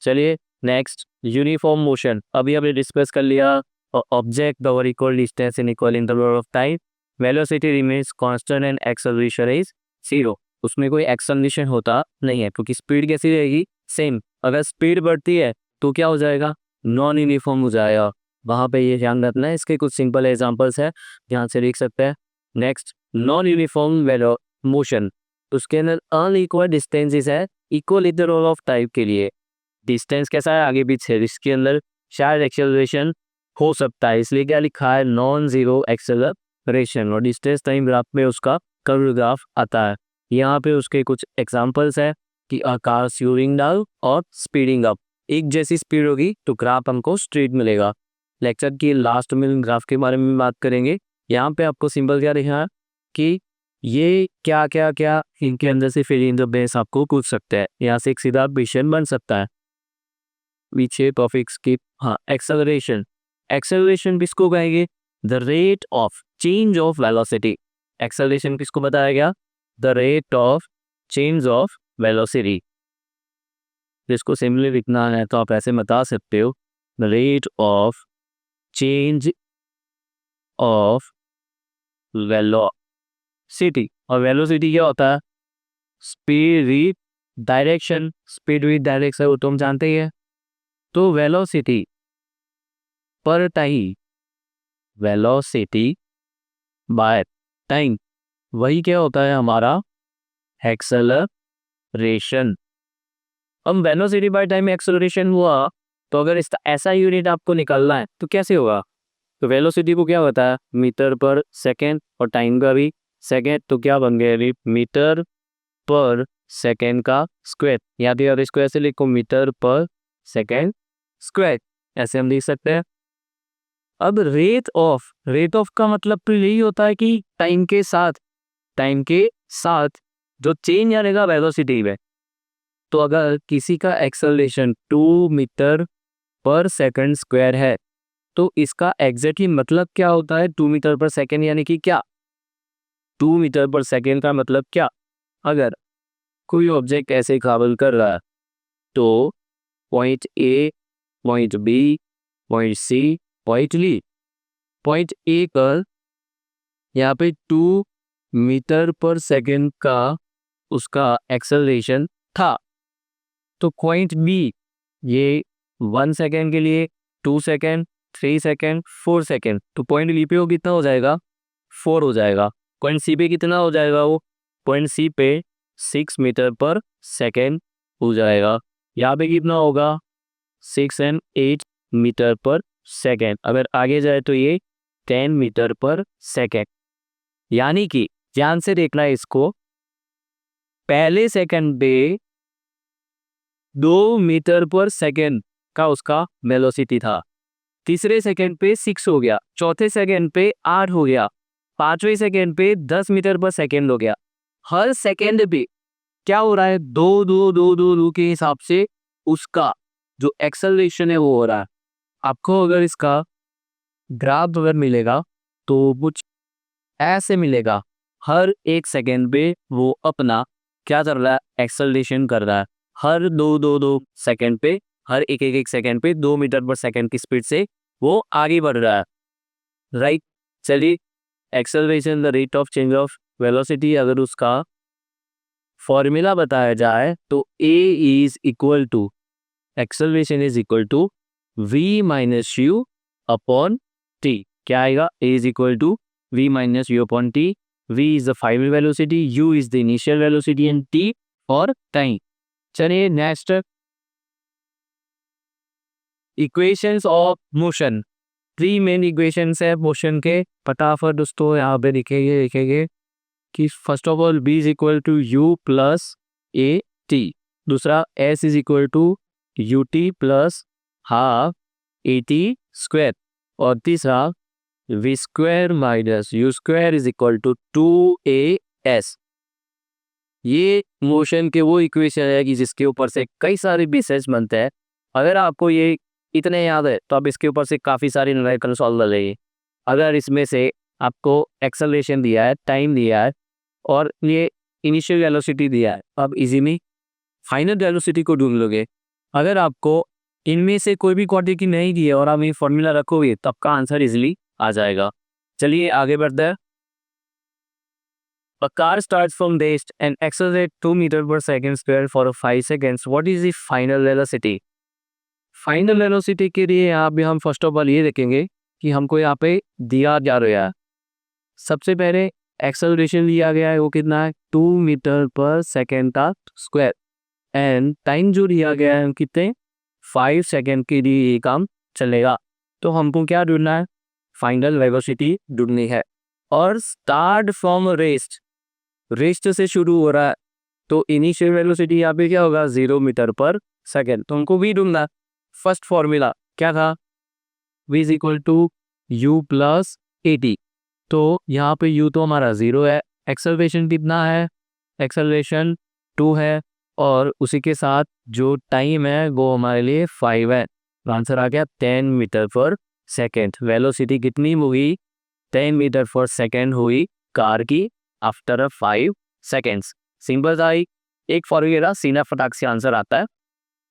चलिए नेक्स्ट, यूनिफॉर्म मोशन, अभी हमने डिस्कस कर लिया, object cover equal distance in equal interval of time, velocity remains constant and acceleration is 0। उसमें कोई एक्सेलरेशन होता नहीं है क्योंकि स्पीड कैसी रहेगी सेम, अगर स्पीड बढ़ती है तो क्या हो जाएगा नॉन यूनिफॉर्म हो जाएगा, वहाँ पे ये ध्यान रखना है। इसके कुछ सिंपल एग्जांपल्स है, ध्यान से लिख सकते हैं। नेक्स्ट, नॉन यूनिफॉर्म वेलो मोशन, उसके अंदर अनइक्वल डिस्टेंसेस है इक्वल इंटरवल ऑफ टाइम के लिए, डिस्टेंस कैसा है आगे पीछे, इसके अंदर शायद एक्सेलरेशन हो सकता है, इसलिए क्या लिखा है नॉन जीरो एक्सेलरेशन, और डिस्टेंस टाइम ग्राफ में उसका कर्व ग्राफ आता है। यहाँ पे उसके कुछ एग्जांपल्स है कि अ कार स्लोइंग डाउन और स्पीडिंग अप, एक जैसी स्पीड होगी तो ग्राफ हमको स्ट्रेट मिलेगा। लेक्चर की लास्ट में ग्राफ के बारे में बात करेंगे। यहाँ पे आपको सिंपल क्या लिखा है कि ये क्या क्या क्या इनके अंदर से फिल इन द ब्लैंक्स आपको पूछ सकते हैं, यहाँ से एक सीधा क्वेश्चन बन सकता है। पीछे टॉपिक स्किप, हाँ एक्सेलरेशन, एक्सेलरेशन किसको कहेंगे the rate of change of velocity, acceleration किसको बताया गया the rate of change of velocity. जिसको सिंपली लिखना है तो आप ऐसे बता सकते हो the rate of change of velocity, और वेलोसिटी क्या होता है speed with direction, speed with direction वो तुम जानते ही है। तो वेलोसिटी पर टाइम, वेलोसिटी बाय टाइम, वही क्या होता है हमारा एक्सेलरेशन। हम वेलोसिटी बाय टाइम एक्सेलरेशन हुआ तो अगर इसका ऐसा यूनिट आपको निकालना है तो कैसे होगा, तो वेलोसिटी को क्या होता है मीटर पर सेकेंड और टाइम का भी सेकेंड, तो क्या बन गया मीटर पर सेकेंड का स्क्वायर, या फिर अगर इसको ऐसे लिखो मीटर पर सेकेंड स्क्वायर, ऐसे हम लिख सकते हैं। अब रेट ऑफ का मतलब तो यही होता है कि टाइम के साथ जो चेंज आएगा वेलोसिटी में, तो अगर किसी का एक्सेलरेशन 2 मीटर पर सेकंड स्क्वायर है तो इसका एग्जैक्टली मतलब क्या होता है 2 मीटर पर सेकेंड, यानी कि क्या 2 मीटर पर सेकेंड का मतलब क्या? अगर कोई ऑब्जेक्ट ऐसे ट्रैवल कर रहा है तो point A, point B, point C, point D, point A पर यहाँ पे 2 मीटर पर सेकेंड का उसका एक्सेलरेशन था, तो पॉइंट बी ये 1 सेकेंड के लिए 2 सेकेंड, 3 सेकेंड, 4 सेकेंड, तो पॉइंट बी पे वो कितना हो जाएगा? 4 हो जाएगा। पॉइंट सी पे कितना हो जाएगा? वो पॉइंट सी पे 6 मीटर पर सेकेंड हो जाएगा। यहाँ पे कितना होगा? 6 एंड 8 मीटर पर सेकेंड। अगर आगे जाए तो ये 10 मीटर पर सेकेंड। यानी कि ध्यान से देखना है इसको, पहले सेकेंड पे 2 मीटर पर सेकेंड का उसका वेलोसिटी था, तीसरे सेकेंड पे 6 हो गया, चौथे सेकेंड पे 8 हो गया, पांचवें सेकेंड पे 10 मीटर पर सेकेंड हो गया। हर सेकेंड पे क्या हो रहा है? 2 के हिसाब से उसका जो एक्सेलरेशन है वो हो रहा है। आपको अगर इसका ग्राफ अगर मिलेगा तो कुछ ऐसे मिलेगा, हर एक सेकेंड पे वो अपना क्या कर रहा है? एक्सेलरेशन कर रहा है। हर दो सेकेंड पे, हर एक सेकेंड पे 2 मीटर पर सेकेंड की स्पीड से वो आगे बढ़ रहा है, राइट। चलिए, acceleration the rate of change of velocity अगर उसका फॉर्मूला बताया जाए तो a is equal to acceleration is equal to v minus u upon t। क्या आएगा? a is equal to v minus u upon t। v is the final velocity, u is the initial velocity and t for time. चलिए next, equations of motion. 3 main equations है मोशन के, फटाफट दोस्तों यहाँ पे लिखेंगे कि first of all b is equal to you plus A T, दूसरा s is equal to U T plus half A T square, और तीसरा v square minus U square is equal to 2as। ये मोशन के वो इक्वेशन है कि जिसके ऊपर से कई सारे बेसिस बनते हैं। अगर आपको ये इतने याद है तो आप इसके ऊपर से काफ़ी सारी न्यूमेरिकल सॉल्व कर लेंगे। अगर इसमें से आपको एक्सेलरेशन दिया है, टाइम दिया है और ये इनिशियल वेलोसिटी दिया है, आप इजीली फाइनल वेलोसिटी को ढूंढ लोगे। अगर आपको इनमें से कोई भी क्वांटिटी नहीं दी है और आप ये फॉर्मूला रखोगे तो आपका आंसर इजीली आ जाएगा। चलिए आगे बढ़ते हैं। A car starts from rest and accelerates 2 meter per second square for 5 seconds. What is the final velocity? Final velocity के लिए यहाँ पे हम फर्स्ट ऑफ ऑल ये देखेंगे कि हमको यहाँ पे दिया जा रहा है। सबसे पहले एक्सेलरेशन लिया गया है, वो कितना है? 2 मीटर पर सेकेंड का स्क्वायर, एंड टाइम जो दिया गया है कितने? 5 सेकेंड के लिए ये काम चलेगा। तो हमको क्या ढूंढना है? फाइनल वेलोसिटी ढूंढनी है। और स्टार्ट फ्रॉम रेस्ट से शुरू हो रहा है, तो इनिशियल वेलोसिटी यहाँ पे क्या होगा? 0 मीटर पर सेकेंड। तो हमको v ढूंढना। फर्स्ट फॉर्मूला क्या था? v is equal to you plus A T. तो यहाँ पे u तो हमारा 0 है, एक्सेलरेशन कितना है? एक्सेलरेशन 2 है, और उसी के साथ जो टाइम है वो हमारे लिए 5 है। आंसर आ गया 10 मीटर पर सेकेंड। वेलोसिटी कितनी हुई? 10 मीटर पर सेकेंड हुई कार की आफ्टर 5 सेकेंड्स। सिंपल था ही, एक फॉर्मूला सीधा फटाक से आंसर आता है।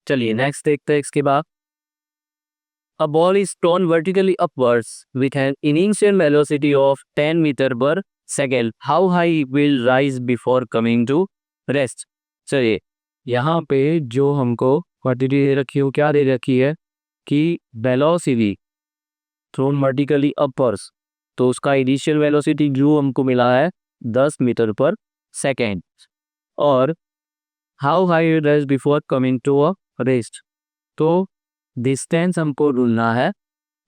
चलिए नेक्स्ट देखते हैं इसके बाद। A ball is thrown vertically upwards with an initial velocity of 10 meter per second. How high it will rise before coming to rest? चलिए यहाँ पे जो हमको क्वांटिटी दे रखी है, क्या दे रखी है कि वेलोसिटी थ्रोन वर्टिकली अपवर्ड्स, तो उसका इनिशियल वेलोसिटी जो हमको मिला है 10 मीटर पर सेकेंड, और how high it rise before coming to a rest, तो डिस्टेंस हमको ढूंढना है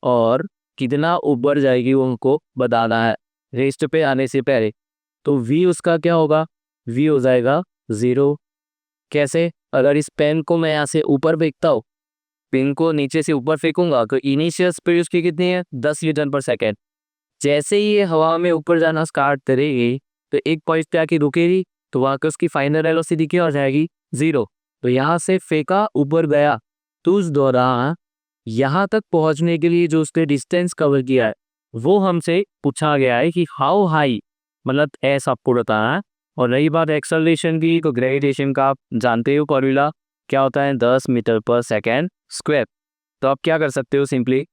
और कितना ऊपर जाएगी वो हमको बताना है रेस्ट पे आने से पहले। तो v उसका क्या होगा? v हो जाएगा 0। कैसे? अगर इस पेन को मैं यहाँ से ऊपर फेंकता हूँ, पेन को नीचे से ऊपर फेंकूंगा तो इनिशियल स्पीड उसकी कितनी है? 10 मीटर पर सेकेंड। जैसे ही ये हवा में ऊपर जाना स्टार्ट करेगी तो एक पॉइंट पे आके रुकेगी, तो वहाँ पे उसकी फाइनल वेलोसिटी क्या हो जाएगी? 0। तो यहाँ से फेंका, ऊपर गया, तो उस दौरान यहाँ तक पहुँचने के लिए जो उसने डिस्टेंस कवर किया है वो हमसे पूछा गया है कि हाउ हाई, मतलब एस आपको बताना है। और रही बात एक्सेलरेशन की, तो ग्रेविटेशन का आप जानते हो फॉर्मूला क्या होता है, 10 मीटर पर सेकेंड स्क्वायर। तो आप क्या कर सकते हो, simply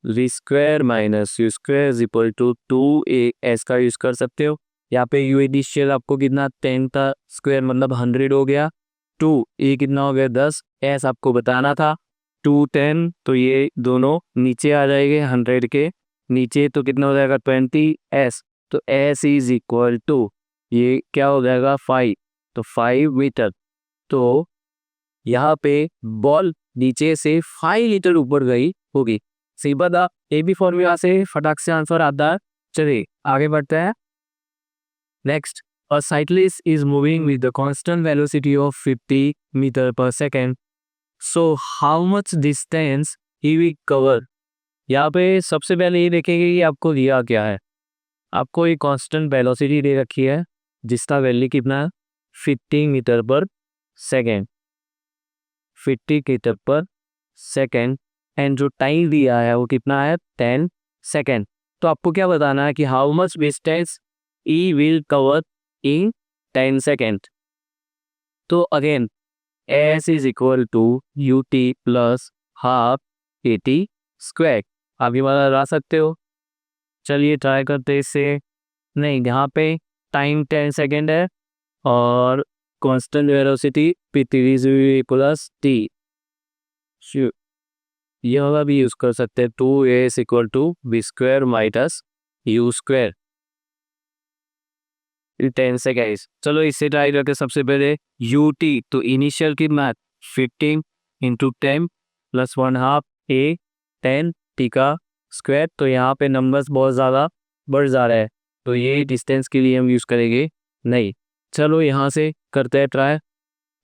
V square minus U square is equal to 2a का यूज कर सकते हो। यहाँ पे यू इनिशियल आपको कितना 10 का स्क्वायर मतलब 100 हो गया, 2a कितना हो गया 10, एस आपको बताना था 210, तो ये दोनों नीचे आ जाएंगे 100 के नीचे, तो कितना हो जाएगा 20s। तो s इज इक्वल टू ये क्या हो जाएगा 5, तो 5 मीटर। तो यहाँ पे बॉल नीचे से 5 मीटर ऊपर गई होगी। सही बता, ए बी फॉर्मूला से फटाक से आंसर आता है। चलिए आगे बढ़ते हैं। Next, a cyclist is moving with the constant velocity of 50 meter per second. So how much distance he will cover? यहाँ पे सबसे पहले ये देखेंगे कि आपको दिया क्या है। आपको एक कांस्टेंट वेलोसिटी दे रखी है जिसका वैल्यू कितना है 50 मीटर पर सेकेंड, 50 मीटर पर सेकेंड, एंड जो टाइम दिया है वो कितना है 10 सेकेंड। तो आपको क्या बताना है कि how much distance he will cover in 10 second. तो again S is equal to U T plus half A T square. आप ये वाला लगा सकते हो। चलिए ट्राई करते हैं इससे। नहीं, यहाँ पे टाइम 10 सेकेंड है और constant velocity P T plus T, ये वाला भी यूज कर सकते हैं। 2a is equal to B square minus U square 10 से गाइस। चलो इससे ट्राई करके सबसे पहले यू टी, तो इनिशियल की math 15 into 10 plus 1/2 a 10 T का स्क्वायर। तो यहाँ पे नंबर्स बहुत ज़्यादा बढ़ जा रहा है, तो ये डिस्टेंस के लिए हम यूज़ करेंगे नहीं। चलो यहाँ से करते हैं ट्राई।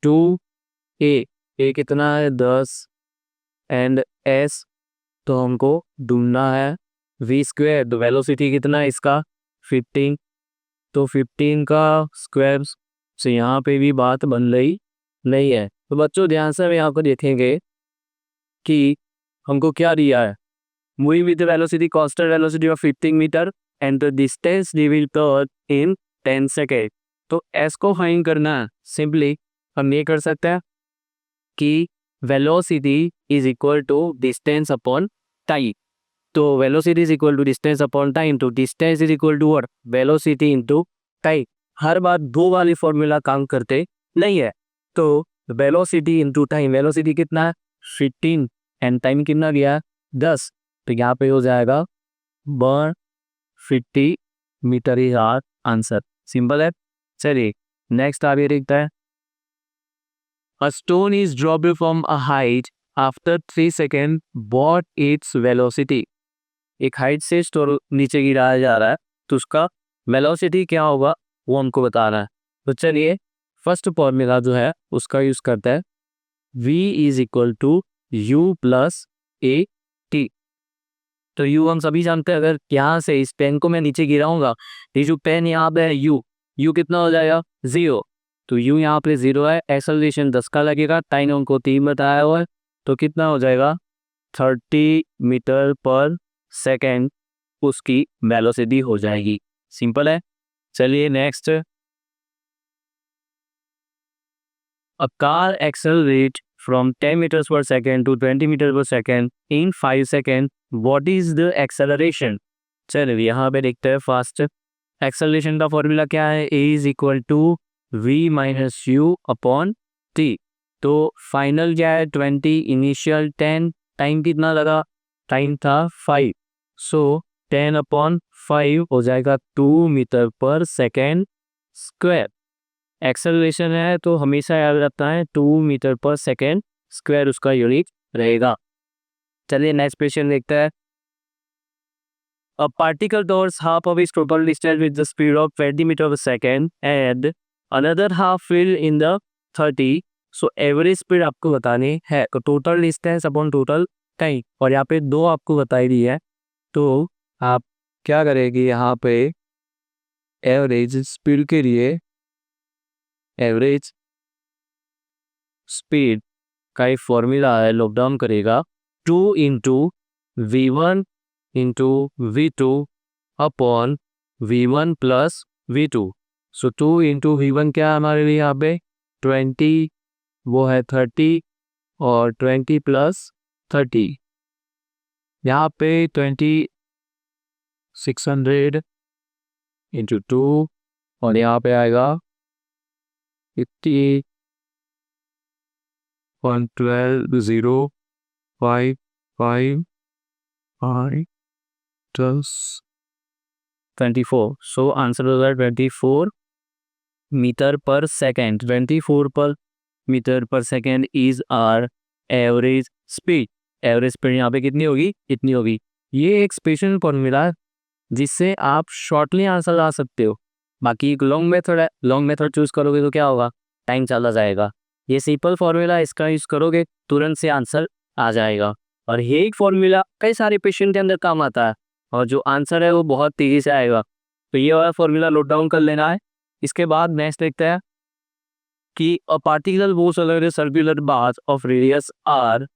2a कितना है 10 एंड s, तो हमको ढूंढना है वी स्क्वायर, तो वेलोसिटी कितना है इसका 15, तो 15 का स्क्वायर से यहाँ पे भी बात बन रही नहीं है। तो बच्चों ध्यान से हम यहाँ पर देखेंगे कि हमको क्या दिया है, moving with the velocity constant velocity of 15 metre and the distance we will cover in 10 second. तो s को फाइंड करना है, सिंपली हम ये कर सकते हैं कि velocity is equal to distance upon time. तो velocity is equal to distance upon time, तो distance is equal to what, velocity into time. हर बार दो वाली फॉर्मूला काम करते नहीं है। तो वेलोसिटी इनटू टाइम, वेलोसिटी कितना है 15 एंड टाइम कितना गया 10, तो यहाँ पे हो जाएगा 150 metre is our answer. Simple है। चलिए नेक्स्ट आगे देखता है। A stone is dropped from a height after 3 seconds. What its velocity? एक हाइट से स्टोन नीचे गिराया जा रहा है, तो उसका वेलोसिटी क्या होगा वो हमको बताना है। तो चलिए फर्स्ट फॉर्मूला जो है उसका यूज करता है, v is equal to you plus A T. तो u हम सभी जानते हैं, अगर यहाँ से इस पेन को मैं नीचे गिराऊंगा, ये जो पेन यहाँ पे है u कितना हो जाएगा 0, तो u यहाँ पे 0 है, एक्सेलरेशन 10 का लगेगा, टाइम हमको 3 बताया हुआ है, तो कितना हो जाएगा 30 मीटर पर सेकेंड उसकी वेलोसिटी हो जाएगी। सिंपल है। चलिए next, a car accelerate from 10 metres पर सेकेंड टू 20 मीटर पर second in 5 second, what is the acceleration? चलिए यहाँ पे देखते हैं फास्ट। एक्सेलरेशन का फॉर्मूला क्या है, a is equal to v minus u upon t. तो फाइनल क्या है 20, इनिशियल 10, टाइम कितना लगा, टाइम था 5, सो 10 अपॉन 5 हो जाएगा 2 मीटर पर सेकेंड स्क्वायर। एक्सेलरेशन है तो हमेशा याद रखता है 2 मीटर पर सेकेंड स्क्वायर उसका यूनिट रहेगा। चलिए नेक्स्ट क्वेश्चन देखते हैं। A particle covers half of its total distance with the speed of 20 meter per second and another half will in the 30. So average speed आपको बतानी है, तो total distance upon total time, और यहाँ पे दो आपको बताई दी है, तो आप क्या करेंगे यहाँ पे एवरेज स्पीड के लिए एवरेज स्पीड का एक फॉर्मूला है, लॉक डाउन करेगा 2 into V1 into V2 upon V1 plus V2। सो 2 इंटू V1 क्या है हमारे लिए यहाँ पे 20, वो है 30 और 20 प्लस 30 यहाँ पे 2600 इंटू 2 और यहाँ पे आएगा 50 112 0 5 5 5 24। सो आंसर होगा 24 मीटर पर सेकेंड। 24 पर मीटर पर second is our average speed. Average speed यहाँ पे कितनी होगी, इतनी होगी। ये एक स्पेशल फॉर्मूला है जिससे आप शॉर्टली आंसर ला सकते हो। बाकी एक लॉन्ग मेथड है, लॉन्ग मेथड चूज करोगे तो क्या होगा, टाइम चला जाएगा। ये सिंपल फॉर्मूला, इसका यूज करोगे तुरंत से आंसर आ जाएगा। और ये एक फॉर्मूला कई सारे क्वेश्चन के अंदर काम आता है और जो आंसर है वो बहुत तेजी से आएगा। तो ये वाला फॉर्मूला नोट डाउन कर लेना है। इसके बाद नेक्स्ट देखते हैं कि a particle moves along the circular path of radius R.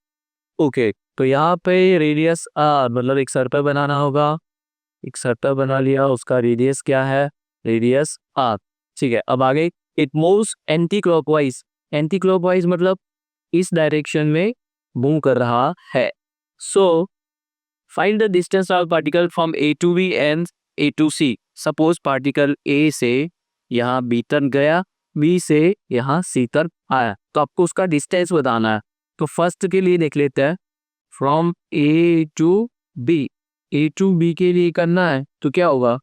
Okay, तो यहाँ पे रेडियस आर मतलब एक सर्कल बनाना होगा। एक सर्कल बना लिया, उसका रेडियस क्या है, रेडियस आर। ठीक है, अब आगे it moves anti clockwise. Anti clockwise मतलब इस डायरेक्शन में मूव कर रहा है। So find the distance of particle from A to B and A to C. Suppose particle A से यहाँ बी तक गया, बी से यहाँ सी तक आया, तो आपको उसका डिस्टेंस बताना है। तो फर्स्ट के लिए देख लेते हैं, from A to B. A to B के लिए करना है तो क्या होगा,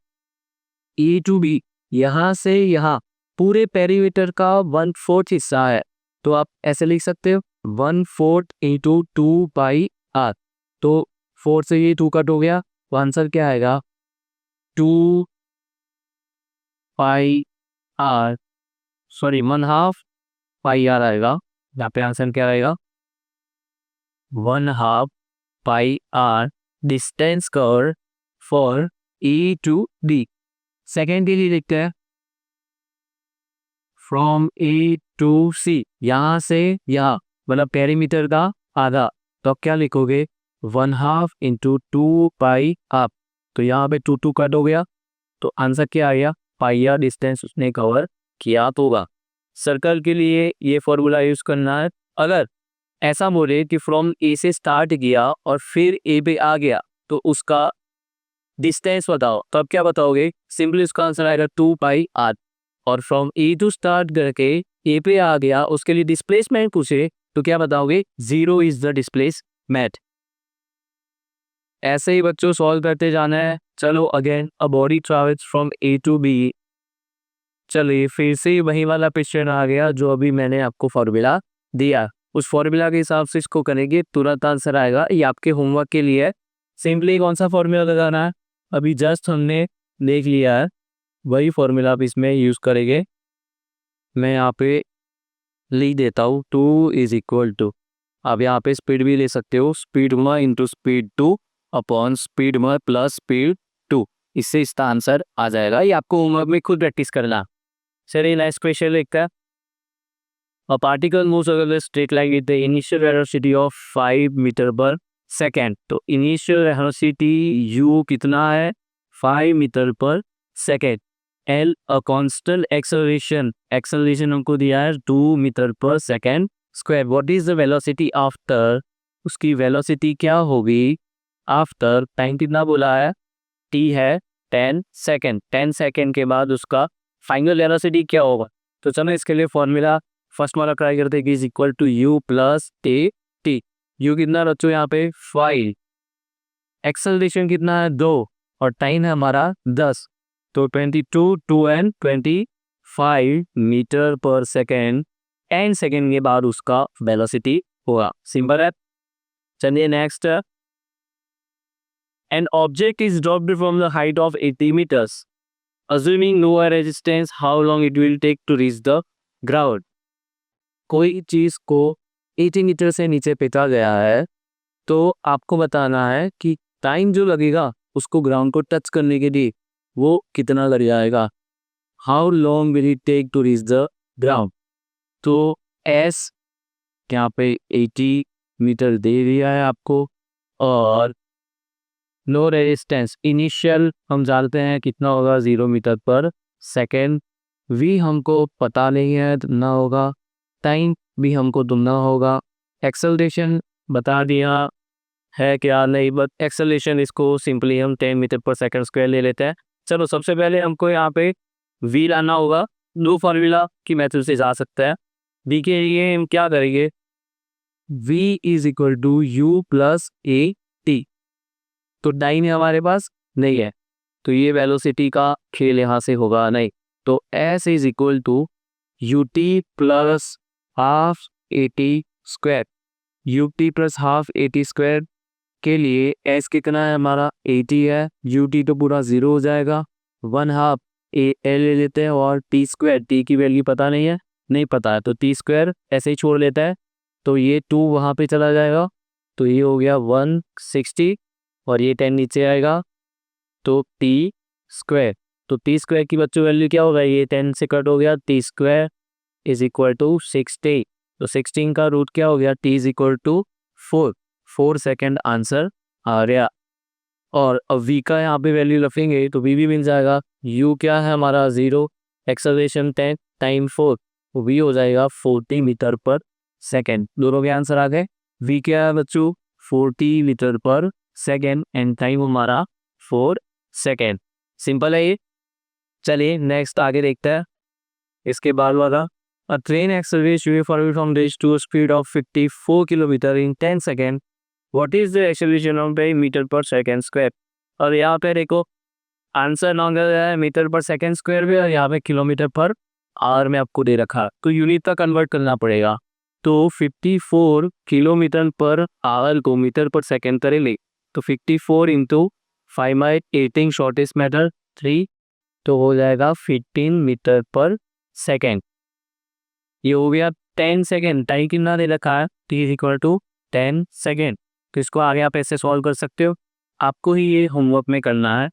ए टू बी यहाँ से यहाँ पूरे पेरीमीटर का 1/4 हिस्सा है। तो आप ऐसे लिख सकते हो 1/4 इंटू 2 पाई आर। तो 4 से ये 2 कट हो गया, तो आंसर क्या आएगा 2 pi r, sorry 1/2 pi r आएगा। यहाँ पे आंसर क्या आएगा 1/2 pi r distance cover for A to D. Second के लिए लिखते हैं फ्रॉम ए टू सी, यहाँ से यहाँ मतलब पेरीमीटर का आधा। तो आप क्या लिखोगे 1/2 इंटू 2 पाई आर। तो यहाँ पे 2 कट हो गया, तो आंसर क्या आ गया पाई आर डिस्टेंस उसने कवर किया तो होगा। सर्कल के लिए ये फॉर्मूला यूज करना है। अगर ऐसा बोले कि फ्रॉम ए से स्टार्ट किया और फिर ए पे आ गया तो उसका डिस्टेंस बताओ, तो अब क्या बताओगे, सिंपली उसका आंसर आएगा 2 पाई आर। और फ्रॉम ए टू स्टार्ट करके ए पे आ गया, उसके लिए डिस्प्लेसमेंट पूछे तो क्या बताओगे 0 इज द डिस्प्लेसमेंट। ऐसे ही बच्चों सॉल्व करते जाना है। चलो again a body travels from A to B. चलिए फिर से वही वाला क्वेश्चन आ गया जो अभी मैंने आपको फॉर्मूला दिया, उस फॉर्मूला के हिसाब से इसको करेंगे, तुरंत आंसर आएगा। ये आपके होमवर्क के लिए सिंपली कौन सा फॉर्मूला लगाना है, अभी जस्ट हमने देख लिया है, वही फॉर्मूला आप इसमें यूज करेंगे। मैं यहाँ पे लिख देता हूँ 2 इज इक्वल टू, आप यहाँ पे स्पीड भी ले सकते हो, speed one into speed 2 upon speed one plus speed 2। इससे इसका आंसर आ जाएगा। ये आपको होमवर्क में खुद प्रैक्टिस करना। चलिए नेक्स्ट क्वेश्चन लिखता है, a particle moves along the straight line with the initial velocity of 5 metre पर सेकेंड। तो इनिशियल वेलोसिटी u कितना है 5 मीटर पर second. L a constant acceleration, acceleration हमको दिया है 2 मीटर पर second square. What is the velocity after, उसकी वेलोसिटी क्या होगी आफ्टर, टाइम कितना बोला है t है 10 सेकेंड, 10 सेकेंड के बाद उसका फाइनल वेलोसिटी क्या होगा। तो चलो इसके लिए फॉर्मूला फर्स्ट वाला ट्राई करते हैं कि is equal to u plus T. u कितना बच्चों यहाँ पे 5, एक्सेलरेशन कितना है 2 और टाइम है हमारा 10, तो 22 2 एंड 25 मीटर पर सेकेंड एंड सेकेंड के बाद उसका वेलोसिटी होगा। सिंपल है। चलिए next, an object is dropped from the height of 80 meters, assuming no air resistance, how long it will take to reach the ground। कोई चीज को 80 मीटर से नीचे फेंका गया है, तो आपको बताना है कि टाइम जो लगेगा उसको ग्राउंड को टच करने के लिए वो कितना लग जाएगा, how long will it take to reach the ground. तो एस यहाँ पे 80 मीटर दे दिया है आपको। और नो रेजिस्टेंस इनिशियल हम जानते हैं कितना होगा 0 मीटर पर सेकेंड। वी हमको पता नहीं है, ना होगा। टाइम भी हमको ढूंढना होगा। एक्सेलरेशन बता दिया है क्या नहीं, बट एक्सेलरेशन इसको सिंपली हम 10 मीटर पर सेकेंड स्क्वायर ले लेते हैं। चलो सबसे पहले हमको यहाँ पे वी लाना होगा। दो फार्मूला की मेथड से जा सकता है। वी के लिए हम क्या करेंगे, v is equal to you plus A T. तो टाइम हमारे पास नहीं है, तो ये वेलोसिटी का खेल यहाँ से होगा नहीं। तो s is equal to U T plus half A T square. U T plus half A T square के लिए s कितना है हमारा 80 है, यू टी तो पूरा 0 हो जाएगा। 1/2 ए एल ले लेते हैं और टी स्क्वायर, टी की वैल्यू पता नहीं है, नहीं पता है तो टी स्क्वायर ऐसे ही छोड़ लेता है। तो ये 2 वहाँ पे चला जाएगा, तो ये हो गया 160 और ये 10 नीचे आएगा तो टी स्क्वायर। तो टी स्क्वायर की बच्चों वैल्यू क्या होगा, ये 10 से कट हो गया, t square is equal to 60। तो 16 का रूट क्या हो गया, t is equal to 4 second answer आ गया। और अब वी का यहाँ पे वैल्यू रखेंगे तो वी भी मिल जाएगा। यू क्या है हमारा 0, एक्सेलरेशन 10 टाइम 4, तो वी हो जाएगा 40 मीटर पर सेकेंड। दोनों के आंसर आ गए। वी क्या है बच्चों 40 मीटर पर सेकेंड एंड टाइम हमारा 4 सेकेंड। सिंपल है ये। चलिए नेक्स्ट आगे देखते हैं इसके बाद वाला। A train accelerates uniformly from this to a speed of 54 km in 10 seconds. What is the acceleration of by meter per second square? और यहाँ पे देखो आंसर मांगा गया है मीटर पर सेकेंड स्क्वायर में और यहाँ पे किलोमीटर पर आवर में आपको दे रखा, तो यूनिट तक कन्वर्ट करना पड़ेगा। तो 54 किलोमीटर पर आवर को मीटर पर सेकेंड करे ले, तो 54 इंटू 5/18 शॉर्टेस्ट मैटर 3, तो हो जाएगा 15 मीटर पर सेकेंड। ये हो गया 10 सेकेंड। टाइम कितना दे रखा है, t is equal to 10 second. तो इसको आगे आप ऐसे सॉल्व कर सकते हो, आपको ही ये होमवर्क में करना है।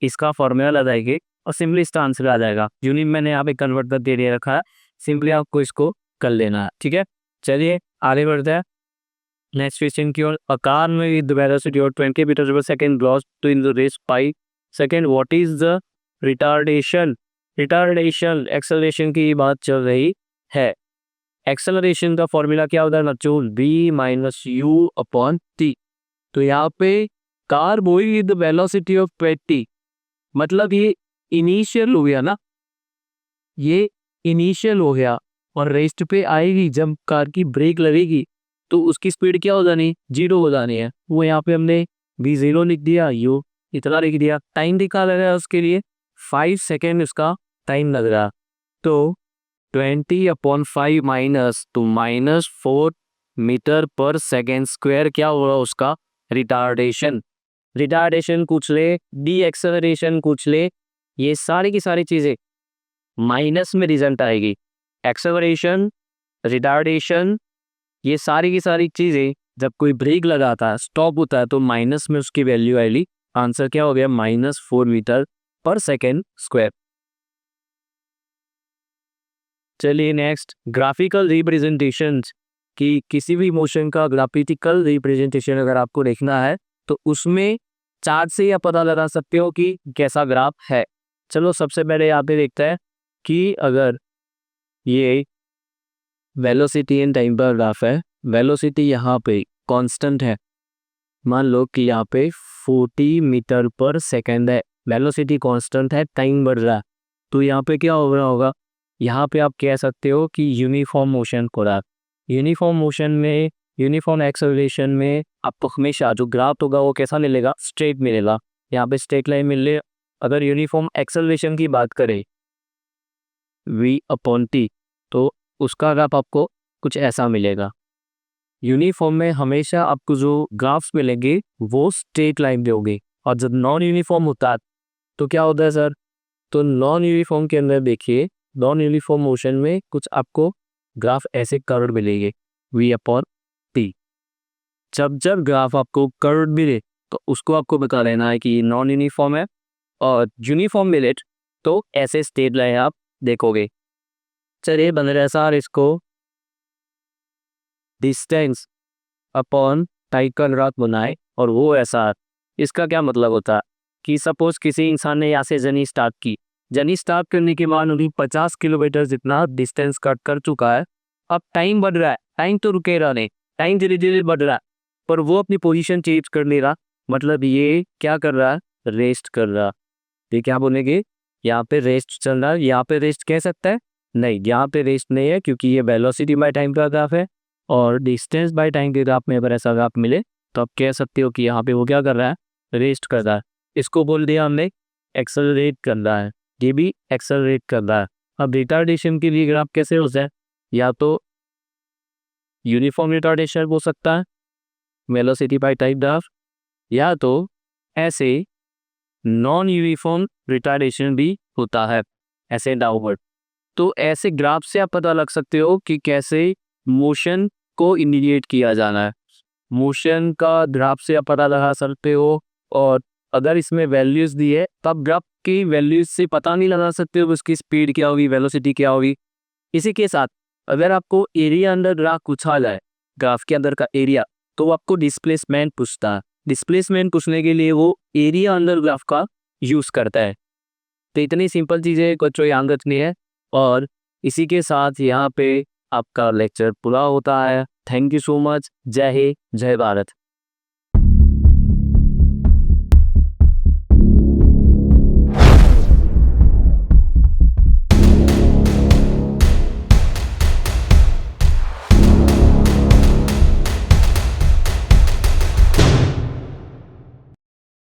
इसका फॉर्मूला लगाएंगे और सिंपली इसका आंसर आ जाएगा। यूनिट मैंने यहाँ पे कन्वर्ट कर दे रखा है, सिंपली आपको इसको कर लेना है। ठीक है, चलिए आगे बढ़ते हैं नेक्स्ट क्वेश्चन की ओर। अ कार में विद वेलोसिटी ऑफ 20 मीटर पर second lost to in the race 5 second, what is the retardation? Retardation acceleration की बात चल रही है। एक्सेलरेशन का फॉर्मूला क्या होता है बच्चों, v minus u upon t. तो यहाँ पे car moving with the velocity of 20, मतलब ये इनिशियल हो गया ना, ये इनिशियल हो गया और रेस्ट पे आएगी जब कार की ब्रेक लगेगी तो उसकी स्पीड क्या हो जानी, 0 हो जानी है। वो यहाँ पे हमने v0 लिख दिया, u इतना लिख दिया। टाइम दिखा लग रहा है उसके लिए 5 सेकेंड उसका टाइम लग रहा। तो 20/5 माइनस तो -4 मीटर पर सेकेंड स्क्वायर क्या होगा उसका रिटार्डेशन। रिटार्डेशन पूछ ले, डी एक्सेलरेशन पूछ ले, ये सारी की सारी चीज़ें माइनस में रिजल्ट आएगी। एक्सेलरेशन, रिटार्डेशन, ये सारी की सारी चीज़ें जब कोई ब्रेक लगाता है, स्टॉप होता है, तो माइनस में उसकी वैल्यू आएगी। आंसर क्या हो गया, -4 मीटर पर सेकेंड स्क्वायर। चलिए नेक्स्ट, ग्राफिकल रिप्रेजेंटेशन की किसी भी मोशन का ग्राफिकल रिप्रेजेंटेशन अगर आपको देखना है तो उसमें चार्ट से आप पता लगा सकते हो कि कैसा ग्राफ है। चलो सबसे पहले यहाँ पे देखते हैं कि अगर ये वेलोसिटी एंड टाइम पर ग्राफ है, वेलोसिटी यहाँ पे कांस्टेंट है, मान लो कि यहाँ पे 40 मीटर पर सेकेंड है, वेलोसिटी कांस्टेंट है, टाइम बढ़ रहा है, तो यहाँ पे क्या हो रहा होगा, यहाँ पे आप कह सकते हो कि यूनिफॉर्म मोशन हो रहा है। यूनिफॉर्म मोशन में, यूनिफॉर्म एक्सेलरेशन में आपको हमेशा जो ग्राफ होगा वो कैसा मिलेगा, स्ट्रेट मिलेगा। यहाँ पे स्ट्रेट लाइन मिल रही। अगर यूनिफॉर्म एक्सेलरेशन की बात करें v/t, तो उसका ग्राफ आपको कुछ ऐसा मिलेगा। यूनिफॉर्म में हमेशा आपको जो ग्राफ्स मिलेंगे वो स्ट्रेट लाइन पे होंगे, और जब नॉन यूनिफॉर्म होता है तो क्या होता है सर, तो नॉन यूनिफॉर्म के अंदर देखिए, नॉन यूनिफॉर्म मोशन में कुछ आपको ग्राफ ऐसे कर्व मिलेंगे v/t। जब जब ग्राफ आपको कर्व मिले तो उसको आपको बता लेना है कि नॉन यूनिफॉर्म है, और यूनिफॉर्म मिले तो ऐसे स्ट्रेट लाइन आप देखोगे। चलिए बन रहा सर, इसको डिस्टेंस अपॉन टाइम का ग्राफ बनाए और वो ऐसा, इसका क्या मतलब होता है कि सपोज किसी इंसान ने यहाँ से जर्नी स्टार्ट की, जर्नी स्टार्ट करने के बाद उन्हें 50 किलोमीटर जितना डिस्टेंस कट कर चुका है। अब टाइम बढ़ रहा है, टाइम तो रुकेगा नहीं, टाइम धीरे धीरे बढ़ रहा है, पर वो अपनी पोजीशन चेंज कर नहीं रहा। मतलब ये क्या कर रहा है, रेस्ट कर रहा है। ये क्या बोलेंगे, यहाँ पे रेस्ट चल रहा है। यहाँ पे रेस्ट कह सकता है नहीं, यहाँ पे रेस्ट नहीं है क्योंकि ये वेलोसिटी बाय टाइम का ग्राफ है और डिस्टेंस बाय टाइम के ग्राफ में अगर ऐसा ग्राफ मिले तो आप कह सकते हो कि यहाँ पे वो क्या कर रहा है, रेस्ट कर रहा है। इसको बोल दिया हमने एक्सेलरेट कर रहा है, ये भी एक्सेलरेट कर रहा है। अब रिटार्डेशन के लिए ग्राफ कैसे हो जाए, या तो यूनिफॉर्म रिटार्डेशन हो सकता है वेलोसिटी बाय टाइम ग्राफ, या तो ऐसे नॉन यूनिफॉर्म रिटार्डेशन भी होता है, ऐसे डाउनवर्ड। तो ऐसे ग्राफ से आप पता लग सकते हो कि कैसे मोशन को इंडिकेट किया जाना है। मोशन का ग्राफ से आप पता लगा सकते हो, और अगर इसमें वैल्यूज दी है तो आप ग्राफ की वैल्यूज से पता नहीं लगा सकते हो उसकी स्पीड क्या होगी, वेलोसिटी क्या होगी। इसी के साथ अगर आपको एरिया अंडर ग्राफ पूछा जाए, ग्राफ के अंदर का एरिया, तो वो आपको डिस्प्लेसमेंट पूछता है। डिस्प्लेसमेंट पूछने के लिए वो एरिया अंडर ग्राफ का यूज़ करता है। तो इतनी सिंपल चीज़ें कुछ याद रखनी है, और इसी के साथ यहाँ पे आपका लेक्चर पूरा होता है। Thank you so much. जय हिंद, जय भारत।